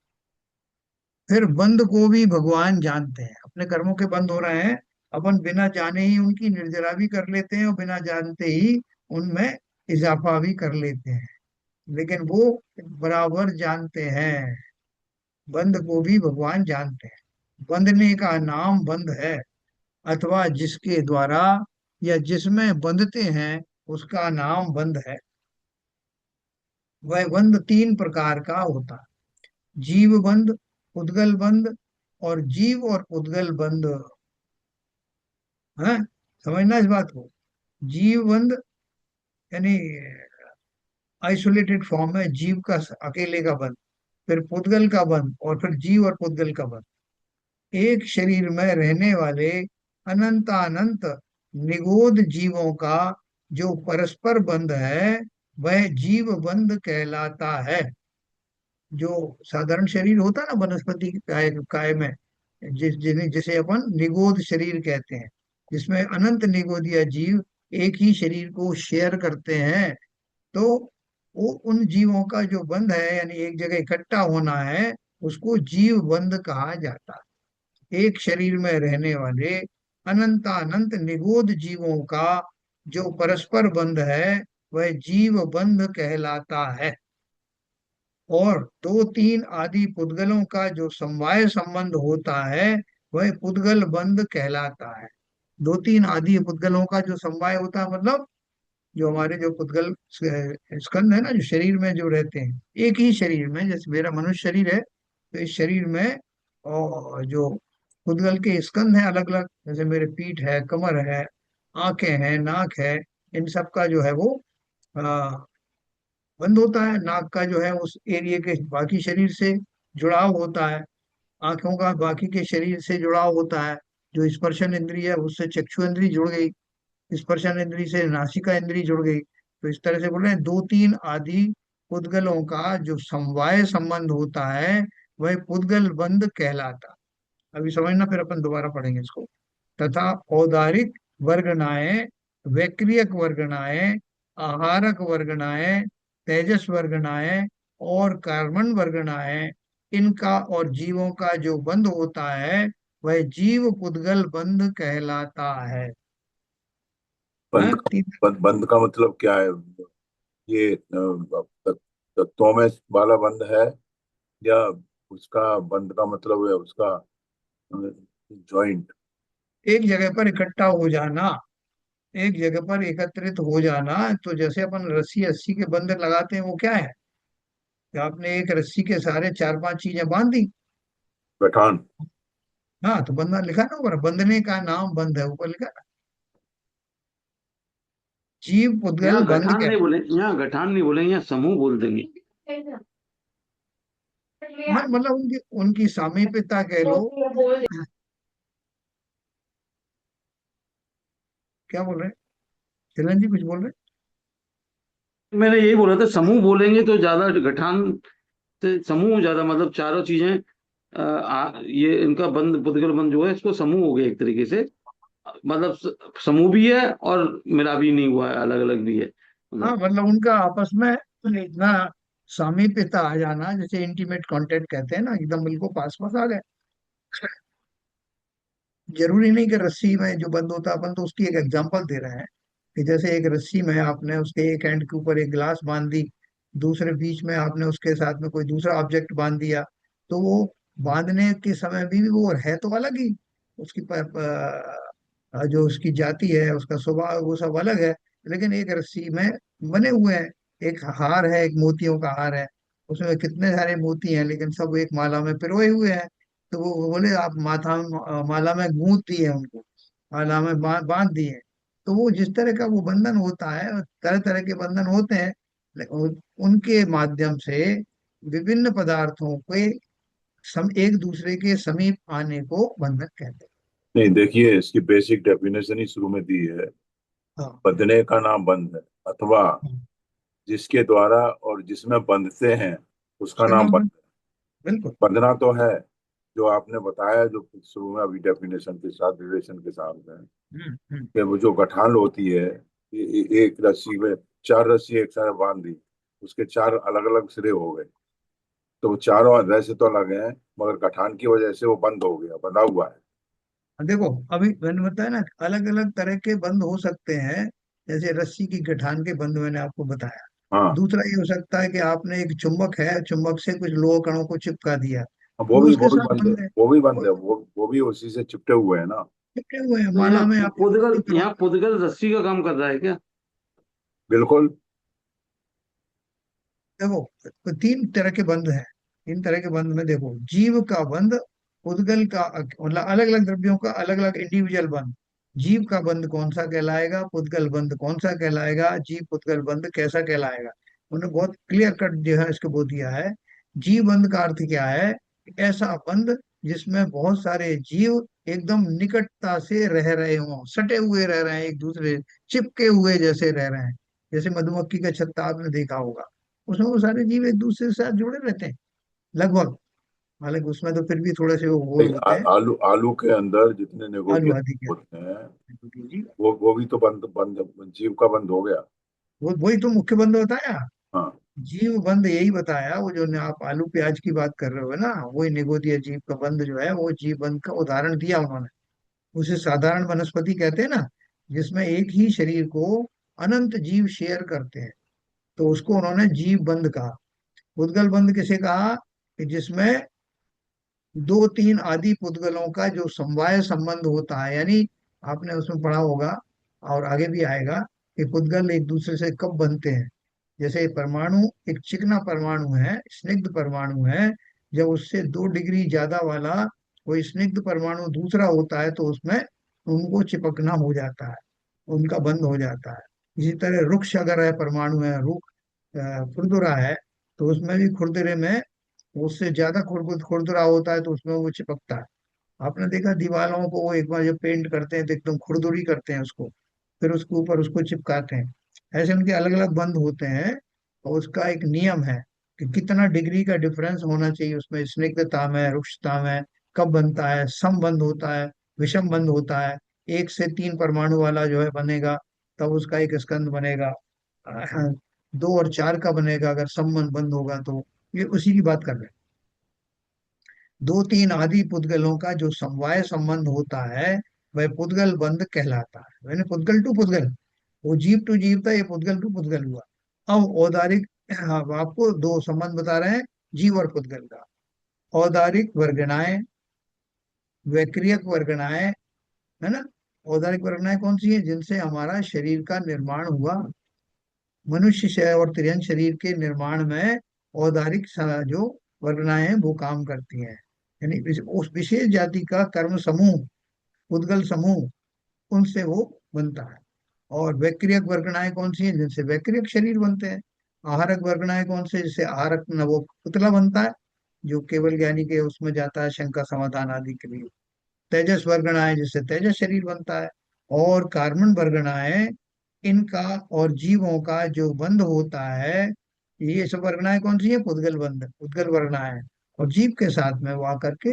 Speaker 1: फिर बंद को भी भगवान जानते हैं। अपने कर्मों के बंद हो रहे हैं, अपन बिना जाने ही उनकी निर्जरा भी कर लेते हैं और बिना जानते ही उनमें इजाफा भी कर लेते हैं, लेकिन वो बराबर जानते हैं। बंद को भी भगवान जानते हैं। बंधने का नाम बंद है, अथवा जिसके द्वारा या जिसमें बंधते हैं उसका नाम बंद है। वह बंद तीन प्रकार का होता है: जीव बंद, उद्गल बंद और जीव और उद्गल बंद है। समझना इस बात को। जीव बंद यानी आइसोलेटेड फॉर्म है, जीव का अकेले का बंद, फिर पुद्गल का बंद और फिर जीव और पुद्गल का बंद। एक शरीर में रहने वाले अनंतानंत निगोद जीवों का जो परस्पर बंध है, वह जीव बंध कहलाता है। जो साधारण शरीर होता है ना वनस्पति काय काय में, जिसे अपन निगोद शरीर कहते हैं, जिसमें अनंत निगोदिया जीव एक ही शरीर को शेयर करते हैं, तो वो उन जीवों का जो बंध है, यानी एक जगह इकट्ठा होना है, उसको जीव बंध कहा जाता है। एक शरीर में रहने वाले अनंतानंत निगोद जीवों का जो परस्पर बंध है, वह जीव बंध कहलाता है। और दो तीन आदि पुद्गलों का जो समवाय संबंध होता है, वह पुद्गल बंध कहलाता है। दो तीन आदि पुद्गलों का जो समवाय होता है, मतलब जो हमारे जो पुद्गल स्कंद है ना, जो शरीर में जो रहते हैं एक ही शरीर में, जैसे मेरा मनुष्य शरीर है, तो इस शरीर में और जो पुद्गल के स्कंद हैं अलग अलग, जैसे मेरे पीठ है, कमर है, आंखें हैं, नाक है, इन सब का जो है वो बंद होता है। नाक का जो है उस एरिया के बाकी शरीर से जुड़ाव होता है। आंखों का बाकी के शरीर से जुड़ाव होता है। जो स्पर्शन इंद्रिय है उससे चक्षु इंद्रिय जुड़ गई, स्पर्शन इंद्री से नासिका इंद्री जुड़ गई। तो इस तरह से बोल रहे हैं दो तीन आदि पुद्गलों का जो समवाय संबंध होता है, वह पुद्गल बंध कहलाता। अभी समझना, फिर अपन दोबारा पढ़ेंगे इसको। तथा औदारिक वर्गनाएं, वैक्रियक वर्गनाएं, आहारक वर्गनाएं, तेजस वर्गनाएं और कार्बन वर्गनाएं, इनका और जीवों का जो बंध होता है, वह जीव पुद्गल बंध कहलाता है।
Speaker 2: बंद
Speaker 1: हाँ,
Speaker 2: का बंद का मतलब क्या है? ये तत्वों में वाला बंद है, या उसका बंद का मतलब है उसका जॉइंट?
Speaker 1: एक जगह पर इकट्ठा हो जाना, एक जगह पर एकत्रित हो जाना। तो जैसे अपन रस्सी रस्सी के बंधन लगाते हैं, वो क्या है कि आपने एक रस्सी के सहारे चार पांच चीजें बांध दी।
Speaker 2: गठान।
Speaker 1: हाँ, तो बंधन लिखा ना ऊपर, बंधने का नाम बंध है, ऊपर लिखा ना। जीव पुद्गल
Speaker 3: यहाँ
Speaker 1: बंध
Speaker 3: गठान
Speaker 1: के।
Speaker 3: नहीं बोले, यहाँ गठान नहीं बोलेंगे, यहाँ समूह बोल देंगे।
Speaker 1: हाँ, मतलब उनकी उनकी सामीप्यता कह लो। क्या बोल रहे हैं चिलन जी, कुछ बोल रहे हैं?
Speaker 3: मैंने यही बोला था, समूह बोलेंगे तो ज्यादा, गठान से समूह ज्यादा, मतलब चारों चीजें ये इनका बंद, पुद्गल बंद जो है, इसको समूह हो गया एक तरीके से। मतलब समूह भी है और मिला भी नहीं हुआ है, अलग अलग भी है
Speaker 1: हाँ,
Speaker 3: मतलब।
Speaker 1: मतलब उनका आपस में इतना सामीप्यता आ जाना, जैसे इंटीमेट कांटेक्ट कहते हैं ना, एकदम बिल्कुल पास पास आ गए। जरूरी नहीं कि रस्सी में जो बंद होता है, अपन तो उसकी एक एग्जांपल दे रहे हैं कि जैसे एक रस्सी में आपने उसके एक एंड के ऊपर एक गिलास बांध दी, दूसरे बीच में आपने उसके साथ में कोई दूसरा ऑब्जेक्ट बांध दिया, तो वो बांधने के समय भी वो है तो अलग ही। उसकी जो उसकी जाति है, उसका स्वभाव, वो सब अलग है, लेकिन एक रस्सी में बने हुए हैं। एक हार है, एक मोतियों का हार है, उसमें कितने सारे मोती हैं, लेकिन सब एक माला में पिरोए हुए हैं। तो वो बोले आप माला में गूंथ दिए उनको, माला में बांध दिए। तो वो जिस तरह का वो बंधन होता है, तरह तरह के बंधन होते हैं, उनके माध्यम से विभिन्न पदार्थों के एक दूसरे के समीप आने को बंधन कहते हैं।
Speaker 2: नहीं, देखिए, इसकी बेसिक डेफिनेशन ही शुरू में दी है।
Speaker 1: हाँ।
Speaker 2: बंधने का नाम बंध है, अथवा
Speaker 1: हाँ,
Speaker 2: जिसके द्वारा और जिसमें बंधते हैं उसका
Speaker 1: उसका
Speaker 2: नाम
Speaker 1: नाम
Speaker 2: बंध है।
Speaker 1: बिल्कुल।
Speaker 2: बंधना तो है जो आपने बताया, जो शुरू में अभी डेफिनेशन के साथ, रिलेशन के साथ है,
Speaker 1: हम्म।
Speaker 2: कि वो जो गठान होती है, एक रस्सी में चार रस्सी एक साथ बांध दी, उसके चार अलग अलग सिरे हो गए, तो वो चारों वैसे तो अलग हैं, मगर गठान की वजह से वो बंद हो गया, बंधा हुआ है।
Speaker 1: देखो, अभी मैंने बताया ना, अलग अलग तरह के बंद हो सकते हैं। जैसे रस्सी की गठान के बंद मैंने आपको बताया।
Speaker 2: हाँ,
Speaker 1: दूसरा ये हो सकता है कि आपने एक चुंबक है, चुंबक से कुछ लोह कणों को चिपका दिया,
Speaker 2: अब
Speaker 1: वो भी उसके
Speaker 2: वो भी
Speaker 1: साथ
Speaker 2: बंद है,
Speaker 1: बंद है।
Speaker 2: वो भी बंद
Speaker 1: और
Speaker 2: है, वो भी उसी से चिपटे हुए हैं ना।
Speaker 1: चिपके हुए हैं,
Speaker 3: तो
Speaker 1: माला
Speaker 3: यहाँ
Speaker 1: में आप
Speaker 3: पुद्गल,
Speaker 1: करो।
Speaker 3: यहाँ पुद्गल रस्सी का काम कर रहा है क्या?
Speaker 2: बिल्कुल।
Speaker 1: देखो, तो तीन तरह के बंध हैं। तीन तरह के बंध में देखो, जीव का बंध, पुद्गल का, मतलब अलग अलग द्रव्यों का अलग अलग इंडिविजुअल बंध। जीव का बंध कौन सा कहलाएगा, पुद्गल बंध कौन सा कहलाएगा, जीव पुद्गल बंध कैसा कहलाएगा। उन्होंने बहुत क्लियर कट जो है इसको बोल दिया है। जीव बंध का अर्थ क्या है? ऐसा बंध जिसमें बहुत सारे जीव एकदम निकटता से रह रहे हों, सटे हुए रह रहे हैं एक दूसरे, चिपके हुए जैसे रह रहे हैं। जैसे मधुमक्खी का छत्ता आपने देखा होगा, उसमें वो सारे जीव एक दूसरे के साथ जुड़े रहते हैं लगभग। हालांकि उसमें तो फिर भी थोड़े से वो होल
Speaker 2: नहीं,
Speaker 1: होते हैं।
Speaker 2: आलू आलू के अंदर जितने
Speaker 1: आलू
Speaker 2: निगोटिया
Speaker 1: आदि के
Speaker 2: होते हैं,
Speaker 1: जी।
Speaker 2: वो भी तो बंद बंद जीव का बंद हो गया।
Speaker 1: वो वही तो मुख्य बंध बताया।
Speaker 2: हाँ।
Speaker 1: जीव बंध यही बताया, वो जो आप आलू प्याज की बात कर रहे हो ना, वही निगोदिया जीव का बंध जो है, वो जीव बंध का उदाहरण दिया उन्होंने। उसे साधारण वनस्पति कहते हैं ना, जिसमें एक ही शरीर को अनंत जीव शेयर करते हैं, तो उसको उन्होंने जीव बंध कहा। उद्गल बंध किसे कहा? कि जिसमें दो तीन आदि पुद्गलों का जो समवाय संबंध होता है, यानी आपने उसमें पढ़ा होगा और आगे भी आएगा कि पुद्गल एक दूसरे से कब बनते हैं। जैसे परमाणु, एक चिकना परमाणु है, स्निग्ध परमाणु है, जब उससे 2 डिग्री ज्यादा वाला कोई स्निग्ध परमाणु दूसरा होता है तो उसमें उनको चिपकना हो जाता है, उनका बंध हो जाता है। इसी तरह रुक्ष अगर है, परमाणु है, रुख खुरदुरा है, तो उसमें भी खुरदुरे में उससे ज्यादा खुरदुरा होता है तो उसमें वो चिपकता है। आपने देखा दीवारों को वो एक बार जब पेंट करते हैं तो एकदम खुरदुरी करते हैं उसको, फिर उसके ऊपर उसको चिपकाते हैं। ऐसे उनके अलग अलग बंध होते हैं, और उसका एक नियम है कि कितना डिग्री का डिफरेंस होना चाहिए उसमें, स्निग्धता में, रुक्षता में, कब बनता है, समबंध होता है, विषम बंध होता है। 1 से 3 परमाणु वाला जो है बनेगा, तब उसका एक स्कंद बनेगा। 2 और 4 का बनेगा अगर समबंध बंध होगा तो। ये उसी की बात कर रहे हैं। दो तीन आदि पुद्गलों का जो समवाय संबंध होता है, वह पुद्गल बंध कहलाता है। मैंने पुद्गल टू पुद्गल, वो जीव टू जीव था, ये पुद्गल टू पुद्गल हुआ। अब औदारिक, हाँ, आपको दो संबंध बता रहे हैं जीव और पुद्गल का। औदारिक वर्गणाएं, वैक्रियक वर्गणाएं, है ना। औदारिक वर्गणाएं कौन सी है? जिनसे हमारा शरीर का निर्माण हुआ। मनुष्य और तिर्यन शरीर के निर्माण में औदारिक जो वर्गनाएं हैं वो काम करती हैं। यानी उस विशेष जाति का कर्म समूह, उद्गल समूह, उनसे वो बनता है। और वैक्रियक वर्गनाएं कौन सी हैं? जिनसे वैक्रियक शरीर बनते हैं। आहारक वर्गनाएं कौन से? जिससे आहारक न वो पुतला बनता है, जो केवल ज्ञानी के उसमें जाता है शंका समाधान आदि के लिए। तेजस वर्गनाएं, जिससे तेजस शरीर बनता है। और कार्बन वर्गनाएं, इनका और जीवों का जो बंध होता है, ये सब वर्गनाएं कौन सी है? पुद्गल बंध, पुद्गल वर्गनाएं। और जीव के साथ में वो आकर के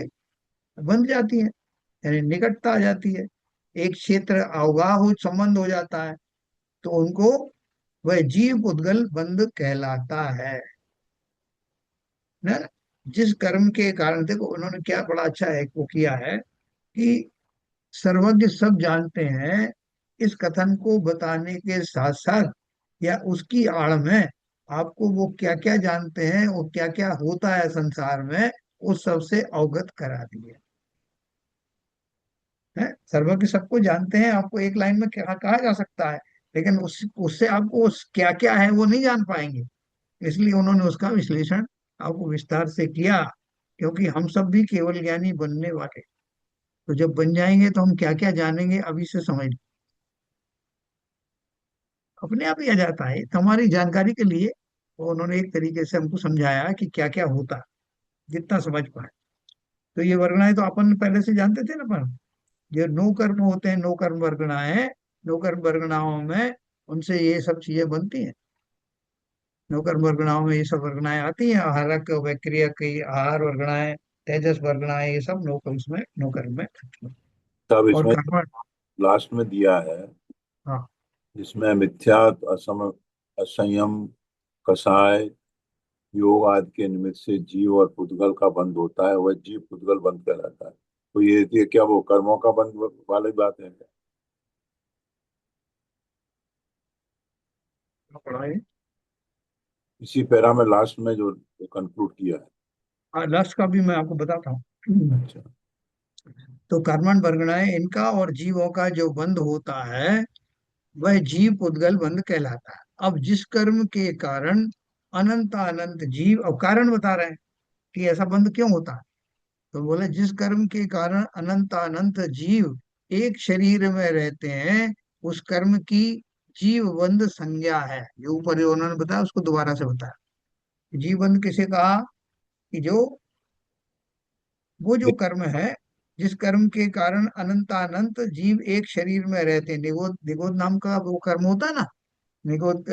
Speaker 1: बंध जाती है, यानी निकटता आ जाती है, एक क्षेत्र अवगाह हो संबंध हो जाता है, तो उनको वह जीव पुद्गल बंध कहलाता है ना। जिस कर्म के कारण, देखो उन्होंने क्या बड़ा अच्छा है वो किया है कि सर्वज्ञ सब जानते हैं, इस कथन को बताने के साथ साथ या उसकी आड़ में आपको वो क्या क्या जानते हैं, वो क्या क्या होता है संसार में, उस सब से अवगत करा दिए है। सर्वज्ञ सबको जानते हैं, आपको एक लाइन में क्या कहा जा सकता है, लेकिन उससे आपको उस क्या क्या है वो नहीं जान पाएंगे। इसलिए उन्होंने उसका विश्लेषण आपको विस्तार से किया, क्योंकि हम सब भी केवल ज्ञानी बनने वाले। तो जब बन जाएंगे तो हम क्या क्या जानेंगे अभी से समझ, अपने आप ही आ जाता है। तो हमारी जानकारी के लिए वो उन्होंने एक तरीके से हमको समझाया कि क्या क्या होता है, जितना समझ पाए। तो ये वर्णनाएं तो अपन पहले से जानते थे ना अपन। जो नो कर्म होते हैं, नो कर्म वर्गणाएं, नो कर्म वर्गणाओं में उनसे ये सब चीजें बनती हैं। नो कर्म वर्गणाओं में ये सब वर्गणाएं आती हैं, आहारक वैक्रिया की आहार वर्गणाएं, तेजस वर्गणाएं, ये सब नो कर्म में, नो कर्म में।
Speaker 2: तब
Speaker 1: और
Speaker 2: इसमें
Speaker 1: कर्म,
Speaker 2: लास्ट में दिया है
Speaker 1: हाँ
Speaker 2: जिसमें मिथ्या, असंयम, कषाय, योग आदि के निमित्त से जीव और पुद्गल का बंध होता है, वह जीव पुद्गल बंध कहलाता है। तो ये क्या वो कर्मों का बंध वाली बात है क्या?
Speaker 1: पढ़ा है।
Speaker 2: इसी पैरा में लास्ट में जो कंक्लूड किया है।
Speaker 1: लास्ट का भी मैं आपको बताता हूँ।
Speaker 2: अच्छा।
Speaker 1: तो कर्मण वर्गणाएं, इनका और जीवों का जो बंध होता है वह जीव पुद्गल बंध कहलाता है। अब जिस कर्म के कारण अनंत अनंत जीव, अब कारण बता रहे हैं कि ऐसा बंध क्यों होता है। तो बोले जिस कर्म के कारण अनंत अनंत जीव एक शरीर में रहते हैं, उस कर्म की जीव बंध संज्ञा है। जो ऊपर उन्होंने बताया उसको दोबारा से बताया। जीव बंध किसे कहा, कि जो वो जो कर्म है, जिस कर्म के कारण अनंत अनंत जीव एक शरीर में रहते हैं। निगोद, निगोद नाम का वो कर्म होता है ना, निगोद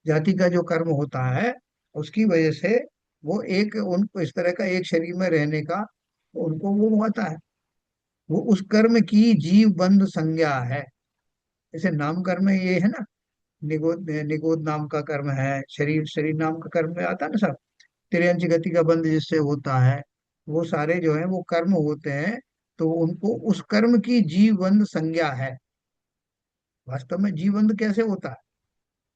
Speaker 1: जाति का जो कर्म होता है, उसकी वजह से वो एक, उनको इस तरह का एक शरीर में रहने का उनको वो होता है। वो उस कर्म की जीव बंध संज्ञा है। जैसे नाम कर्म ये है ना, निगोद, निगोद नाम का कर्म है, शरीर, शरीर नाम का कर्म में आता है ना सब, तिर्यंच गति का बंध जिससे होता है, वो सारे जो है वो कर्म होते हैं। तो उनको उस कर्म की जीव बंध संज्ञा है। वास्तव में जीव बंध कैसे होता है,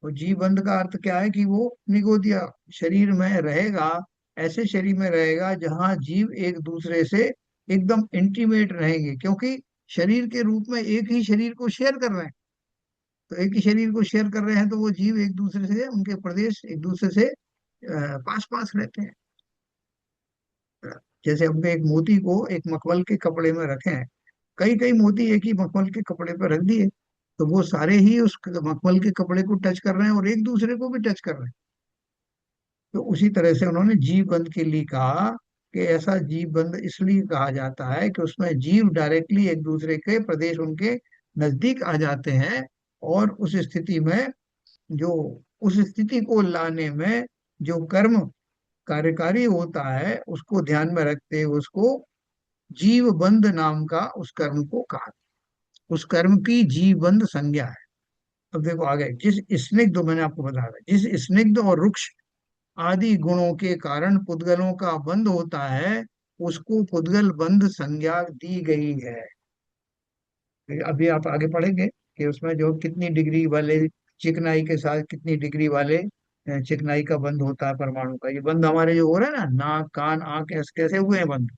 Speaker 1: और जीव बंध का अर्थ क्या है, कि वो निगोदिया शरीर में रहेगा, ऐसे शरीर में रहेगा जहां जीव एक दूसरे से एकदम इंटीमेट रहेंगे, क्योंकि शरीर के रूप में एक ही शरीर को शेयर कर रहे हैं। तो एक ही शरीर को शेयर कर रहे हैं, तो वो जीव एक दूसरे से, उनके प्रदेश एक दूसरे से पास पास रहते हैं। जैसे हमने एक मोती को एक मखमल के कपड़े में रखे हैं, कई कई मोती एक ही मखमल के कपड़े पर रख दिए, तो वो सारे ही उस मखमल के कपड़े को टच कर रहे हैं और एक दूसरे को भी टच कर रहे हैं। तो उसी तरह से उन्होंने जीव बंध के लिए कहा कि ऐसा जीव बंध इसलिए कहा जाता है कि उसमें जीव डायरेक्टली एक दूसरे के प्रदेश उनके नजदीक आ जाते हैं। और उस स्थिति में जो, उस स्थिति को लाने में जो कर्म कार्यकारी होता है, उसको ध्यान में रखते हुए उसको जीव बंध नाम का उस कर्म को कहा। उस कर्म की जीव बंध संज्ञा है। अब देखो आगे, जिस स्निग्ध, मैंने आपको बताया था, जिस स्निग्ध और रुक्ष आदि गुणों के कारण पुद्गलों का बंध होता है, उसको पुद्गल बंध संज्ञा दी गई है। अभी आप आगे पढ़ेंगे कि उसमें जो कितनी डिग्री वाले चिकनाई के साथ कितनी डिग्री वाले चिकनाई का बंध होता है परमाणु का। ये बंध हमारे जो हो रहा है ना, नाक कान आंख, ऐसे कैसे हुए हैं बंध,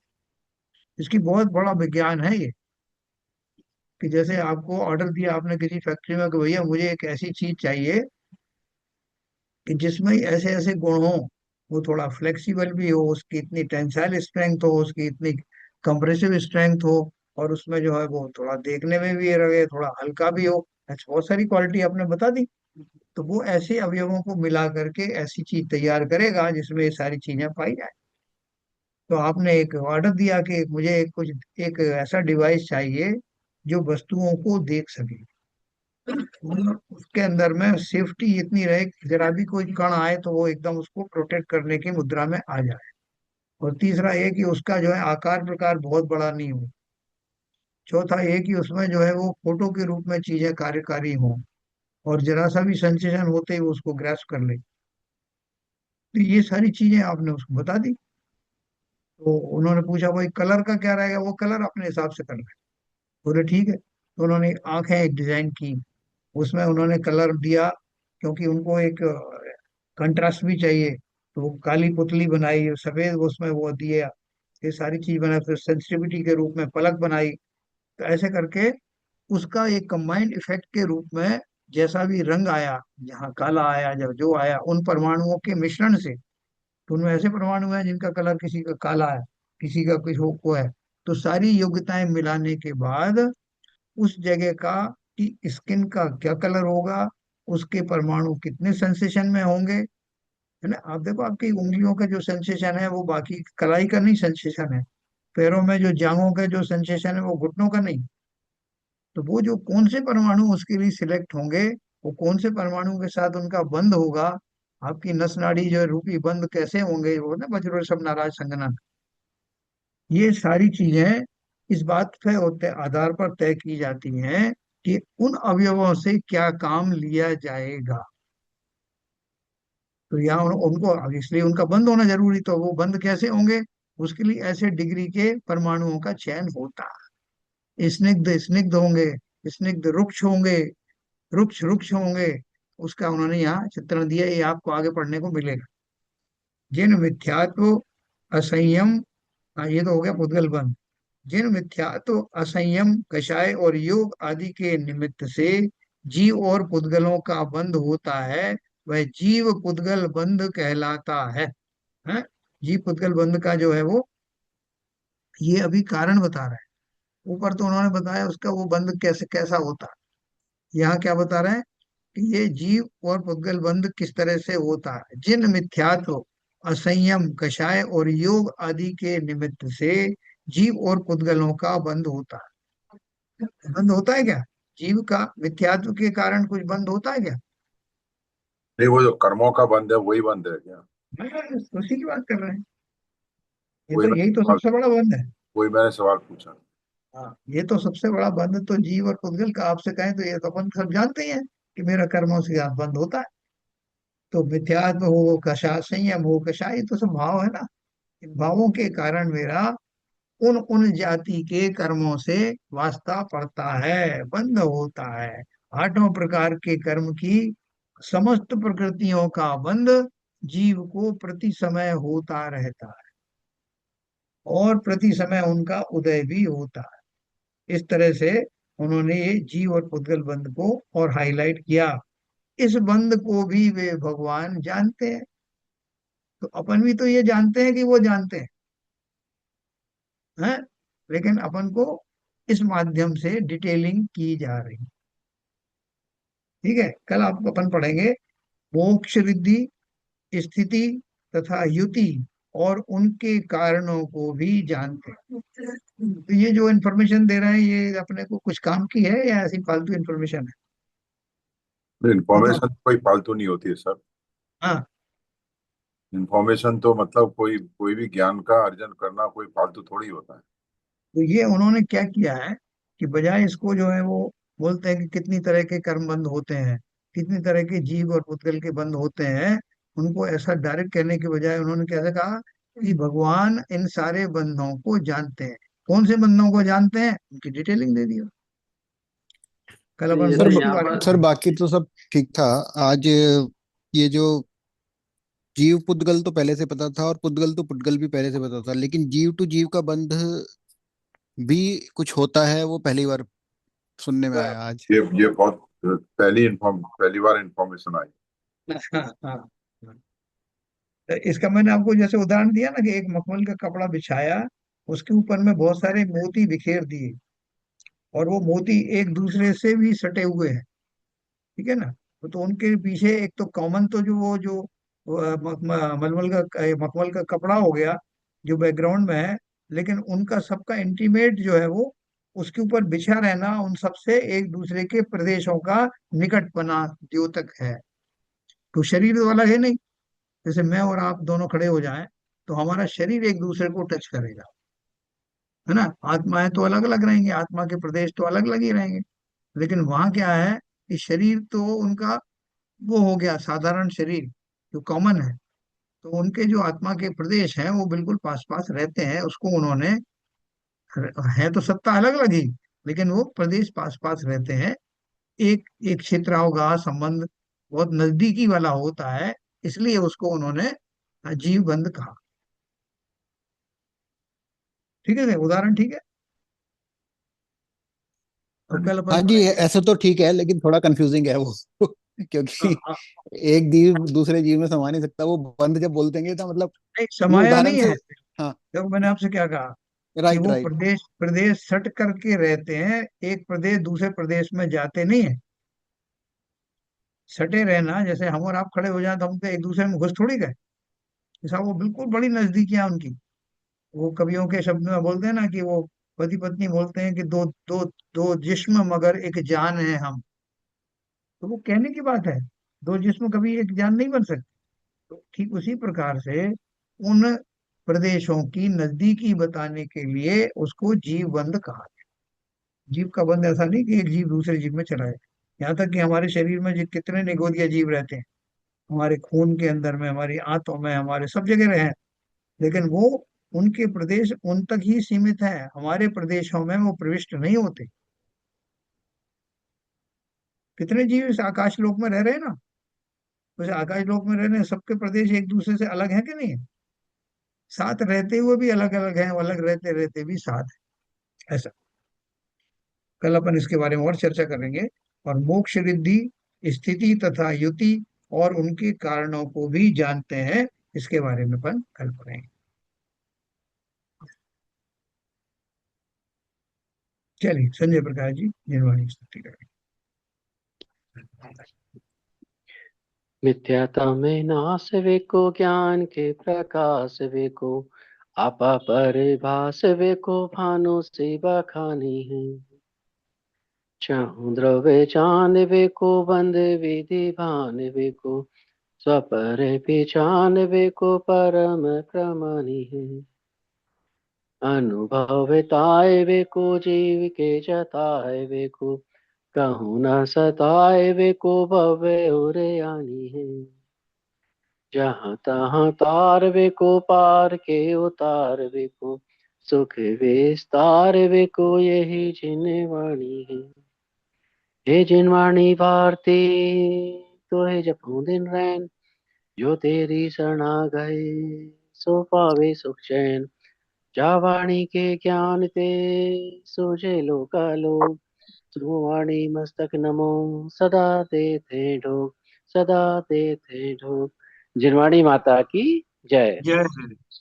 Speaker 1: इसकी बहुत बड़ा विज्ञान है ये। कि जैसे आपको ऑर्डर दिया आपने किसी फैक्ट्री में कि भैया मुझे एक ऐसी चीज चाहिए कि जिसमें ऐसे ऐसे गुण हो, वो थोड़ा फ्लेक्सिबल भी हो, उसकी इतनी टेंसाइल स्ट्रेंथ हो, उसकी इतनी कंप्रेसिव स्ट्रेंथ हो, और उसमें जो है वो थोड़ा देखने में भी ये रहे, थोड़ा हल्का भी हो, ऐसी बहुत सारी क्वालिटी आपने बता दी। तो वो ऐसे अवयवों को मिला करके ऐसी चीज तैयार करेगा जिसमें ये सारी चीजें पाई जाए। तो आपने एक ऑर्डर दिया कि मुझे कुछ, एक ऐसा डिवाइस चाहिए जो वस्तुओं को देख सके, और उसके अंदर में सेफ्टी इतनी रहे कि जरा भी कोई कण आए तो वो एकदम उसको प्रोटेक्ट करने की मुद्रा में आ जाए। और तीसरा ये कि उसका जो है आकार प्रकार बहुत बड़ा नहीं हो। चौथा ये कि उसमें जो है वो फोटो के रूप में चीजें कार्यकारी हों, और जरा सा भी संशोधन होते ही वो उसको ग्रास्प कर ले। तो ये सारी चीजें आपने उसको बता दी। तो उन्होंने पूछा भाई कलर का क्या रहेगा, वो कलर अपने हिसाब से करना है। बोले ठीक है। तो उन्होंने आंखें एक डिजाइन की, उसमें उन्होंने कलर दिया, क्योंकि उनको एक कंट्रास्ट भी चाहिए। तो वो काली पुतली बनाई, सफेद उसमें वो दिया, ये सारी चीज बनाई, फिर सेंसिटिविटी के रूप में पलक बनाई। तो ऐसे करके उसका एक कंबाइंड इफेक्ट के रूप में जैसा भी रंग आया, जहाँ काला आया, जब जो आया, उन परमाणुओं के मिश्रण से, तो उनमें ऐसे परमाणु हैं जिनका कलर किसी का काला है, किसी का कुछ को है। तो सारी योग्यताएं मिलाने के बाद उस जगह का, कि स्किन का क्या कलर होगा, उसके परमाणु कितने सेंसेशन में होंगे, है ना। आप देखो आपकी उंगलियों का जो सेंसेशन है वो बाकी कलाई का नहीं सेंसेशन है, पैरों में जो जांघों का जो सेंसेशन है वो घुटनों का नहीं। तो वो जो कौन से परमाणु उसके लिए सिलेक्ट होंगे, वो कौन से परमाणु के साथ उनका बंध होगा, आपकी नस नाड़ी जो है रूपी बंध कैसे होंगे, वो ना वज्र सब नाराज संगना, ये सारी चीजें इस बात पे होते आधार पर तय की जाती हैं कि उन अवयवों से क्या काम लिया जाएगा। तो यहाँ उनको इसलिए उनका बंद होना जरूरी, तो वो बंद कैसे होंगे, उसके लिए ऐसे डिग्री के परमाणुओं का चयन होता है। स्निग्ध स्निग्ध होंगे, स्निग्ध रुक्ष होंगे, रुक्ष रुक्ष होंगे, उसका उन्होंने यहाँ चित्रण दिया, ये आपको आगे पढ़ने को मिलेगा। जिन मिथ्यात्व असंयम, ये तो हो गया पुद्गल बंध। जिन मिथ्यात्व असंयम कषाय और योग आदि के निमित्त से जीव और पुद्गलों का बंध होता है, वह जीव पुद्गल बंध कहलाता है? जीव पुद्गल बंध का जो है वो, ये अभी कारण बता रहा है। ऊपर तो उन्होंने बताया उसका वो बंध कैसे कैसा होता है, यहाँ क्या बता रहे हैं कि ये जीव और पुद्गल बंध किस तरह से होता है। जिन मिथ्यात्व असंयम कषाय और योग आदि के निमित्त से जीव और पुद्गलों का बंध होता है। बंध होता है क्या, जीव का मिथ्यात्व के कारण कुछ बंध होता है क्या?
Speaker 2: नहीं, वो जो कर्मों का बंध है वही बंध है क्या?
Speaker 1: उसी की बात कर रहे हैं। ये
Speaker 2: वही
Speaker 1: तो
Speaker 2: मैंने
Speaker 1: यही तो
Speaker 2: सवाल
Speaker 1: सबसे बड़ा बंध है।
Speaker 2: वही मैंने सवाल पूछा।
Speaker 1: हाँ, ये तो सबसे बड़ा बंध तो जीव और पुद्गल का आपसे कहें तो ये तो अपन सब जानते ही हैं कि मेरा कर्मों से बंध होता है। तो मिथ्यात्व हो कषा, संयम हो कषा, ये तो सब भाव है ना। इन भावों के कारण मेरा उन उन जाति के कर्मों से वास्ता पड़ता है, बंध होता है। आठों प्रकार के कर्म की समस्त प्रकृतियों का बंध जीव को प्रति समय होता रहता है, और प्रति समय उनका उदय भी होता है। इस तरह से उन्होंने ये जीव और पुद्गल बंध को और हाईलाइट किया। इस बंध को भी वे भगवान जानते हैं। तो अपन भी तो ये जानते हैं कि वो जानते हैं, लेकिन अपन को इस माध्यम से डिटेलिंग की जा रही। ठीक है, कल आपको अपन पढ़ेंगे मोक्ष रिद्धि, स्थिति तथा युति और उनके कारणों को भी जानते हैं। तो ये जो इन्फॉर्मेशन दे रहे हैं ये अपने को कुछ काम की है या ऐसी फालतू इन्फॉर्मेशन है, बताओ।
Speaker 2: इन्फॉर्मेशन कोई फालतू नहीं होती है सर।
Speaker 1: हाँ,
Speaker 2: इन्फॉर्मेशन तो मतलब कोई कोई भी ज्ञान का अर्जन करना कोई फालतू थोड़ी होता है।
Speaker 1: तो ये उन्होंने क्या किया है कि बजाय इसको जो है वो बोलते हैं कि कितनी तरह के कर्म बंद होते हैं, कितनी तरह के जीव और पुद्गल के बंद होते हैं, उनको ऐसा डायरेक्ट कहने के बजाय उन्होंने कैसे कहा कि भगवान इन सारे बंधों को जानते हैं। कौन से बंधों को जानते हैं, उनकी डिटेलिंग दे दी। कल अपन
Speaker 4: सर
Speaker 3: जैसे
Speaker 1: मोक्ष के
Speaker 3: यहाँ
Speaker 1: बारे में
Speaker 3: पर
Speaker 4: सर
Speaker 1: पढ़ेंगे।
Speaker 4: बाकी तो सब ठीक था। आज ये जो जीव पुद्गल तो पहले से पता था और पुद्गल तो पुद्गल भी पहले से पता था, लेकिन जीव टू जीव का बंध भी कुछ होता है, वो पहली बार सुनने में आया आज।
Speaker 2: ये बहुत पहली बार इन्फॉर्मेशन आई।
Speaker 1: हाँ हाँ। तो इसका मैंने आपको जैसे उदाहरण दिया ना कि एक मखमल का कपड़ा बिछाया, उसके ऊपर में बहुत सारे मोती बिखेर दिए, और वो मोती एक दूसरे से भी सटे हुए हैं। ठीक है ना। तो उनके पीछे एक तो कॉमन तो जो वो जो मलमल का मखमल का कपड़ा हो गया जो बैकग्राउंड में है, लेकिन उनका सबका इंटीमेट जो है वो उसके ऊपर बिछा रहना, उन सबसे एक दूसरे के प्रदेशों का निकटपना द्योतक है। तो शरीर तो अलग है नहीं। जैसे मैं और आप दोनों खड़े हो जाएं तो हमारा शरीर एक दूसरे को टच करेगा, है ना। आत्माएं तो अलग अलग रहेंगी, आत्मा के प्रदेश तो अलग अलग ही रहेंगे, लेकिन वहां क्या है कि शरीर तो उनका वो हो गया साधारण शरीर जो कॉमन है। तो उनके जो आत्मा के प्रदेश हैं वो बिल्कुल पास पास रहते हैं, उसको उन्होंने, है तो सत्ता अलग अलग ही, लेकिन वो प्रदेश पास पास रहते हैं। एक एक क्षेत्रावगाह संबंध बहुत नजदीकी वाला होता है, इसलिए उसको उन्होंने जीव बंध कहा। ठीक है, उदाहरण ठीक है। अब कल अपन
Speaker 4: हाँ जी,
Speaker 1: पढ़ेंगे।
Speaker 4: ऐसे तो ठीक है, लेकिन थोड़ा कंफ्यूजिंग है वो
Speaker 1: हाँ
Speaker 4: क्योंकि
Speaker 1: हाँ।
Speaker 4: एक जीव दूसरे जीव में समा नहीं सकता। वो बंध जब बोलते हैं तो मतलब
Speaker 1: नहीं,
Speaker 4: वो
Speaker 1: समाया
Speaker 4: उदाहरण
Speaker 1: नहीं
Speaker 4: से।
Speaker 1: है।
Speaker 4: हाँ,
Speaker 1: देखो मैंने आपसे क्या कहा कि
Speaker 4: राइट
Speaker 1: वो
Speaker 4: राइट।
Speaker 1: प्रदेश प्रदेश सट करके रहते हैं, एक प्रदेश दूसरे प्रदेश में जाते नहीं है। सटे रहना जैसे हम और आप खड़े हो जाए तो हम तो एक दूसरे में घुस थोड़ी गए, ऐसा वो बिल्कुल बड़ी नजदीकियां उनकी। वो कवियों के शब्द में बोलते हैं ना कि वो पति पत्नी बोलते हैं कि दो दो दो जिस्म मगर एक जान है हम। तो वो कहने की बात है, दो जिस्म कभी एक जान नहीं बन सकते। तो ठीक उसी प्रकार से उन प्रदेशों की नजदीकी बताने के लिए उसको जीव बंद कहा। जीव का बंध ऐसा नहीं कि एक जीव दूसरे जीव में चला जाए। यहाँ तक कि हमारे शरीर में जो कितने निगोदिया जीव रहते हैं, हमारे खून के अंदर में, हमारी आंतों में, हमारे सब जगह रहे हैं, लेकिन वो उनके प्रदेश उन तक ही सीमित है, हमारे प्रदेशों में वो प्रविष्ट नहीं होते। कितने जीव इस आकाश लोक में रह रहे हैं ना, उस आकाश लोक में रह रहे हैं, सबके प्रदेश एक दूसरे से अलग है कि नहीं है? साथ रहते हुए भी अलग अलग हैं, अलग रहते रहते भी साथ है, ऐसा। कल अपन इसके बारे में और चर्चा करेंगे। और मोक्ष रिद्धि, स्थिति तथा युति और उनके कारणों को भी जानते हैं, इसके बारे में अपन कल पढ़ेंगे। चलिए, संजय प्रकाश जी निर्वाणी स्तुति करें।
Speaker 6: मिथ्याता में नाश वेको, ज्ञान के प्रकाश वेको, आपा परिभाष वेको, भानु से बखानी है। चाहूं द्रव्य जान वेको, बंद विधि भान वेको, स्वपर पहचान वेको, परम प्रमाणी है। अनुभव ताय वेको, जीव के जताए वेको, कहूँ न सताए वेको, भव्य उरे आनी है। जहाँ तहाँ तार वेको, पार के उतार वेको, सुख विस्तार वेको, यही जिनवाणी है। हे जिनवाणी भारती, तो है जपूं दिन रैन, जो तेरी शरणा गए, सो पावे सुख चैन। जा वाणी के ज्ञान ते, सूझे लोकालोक, सुवाणी मस्तक नमो, सदा देते ढोक, सदा देते ढोक। जिनवाणी माता की जय।
Speaker 1: जय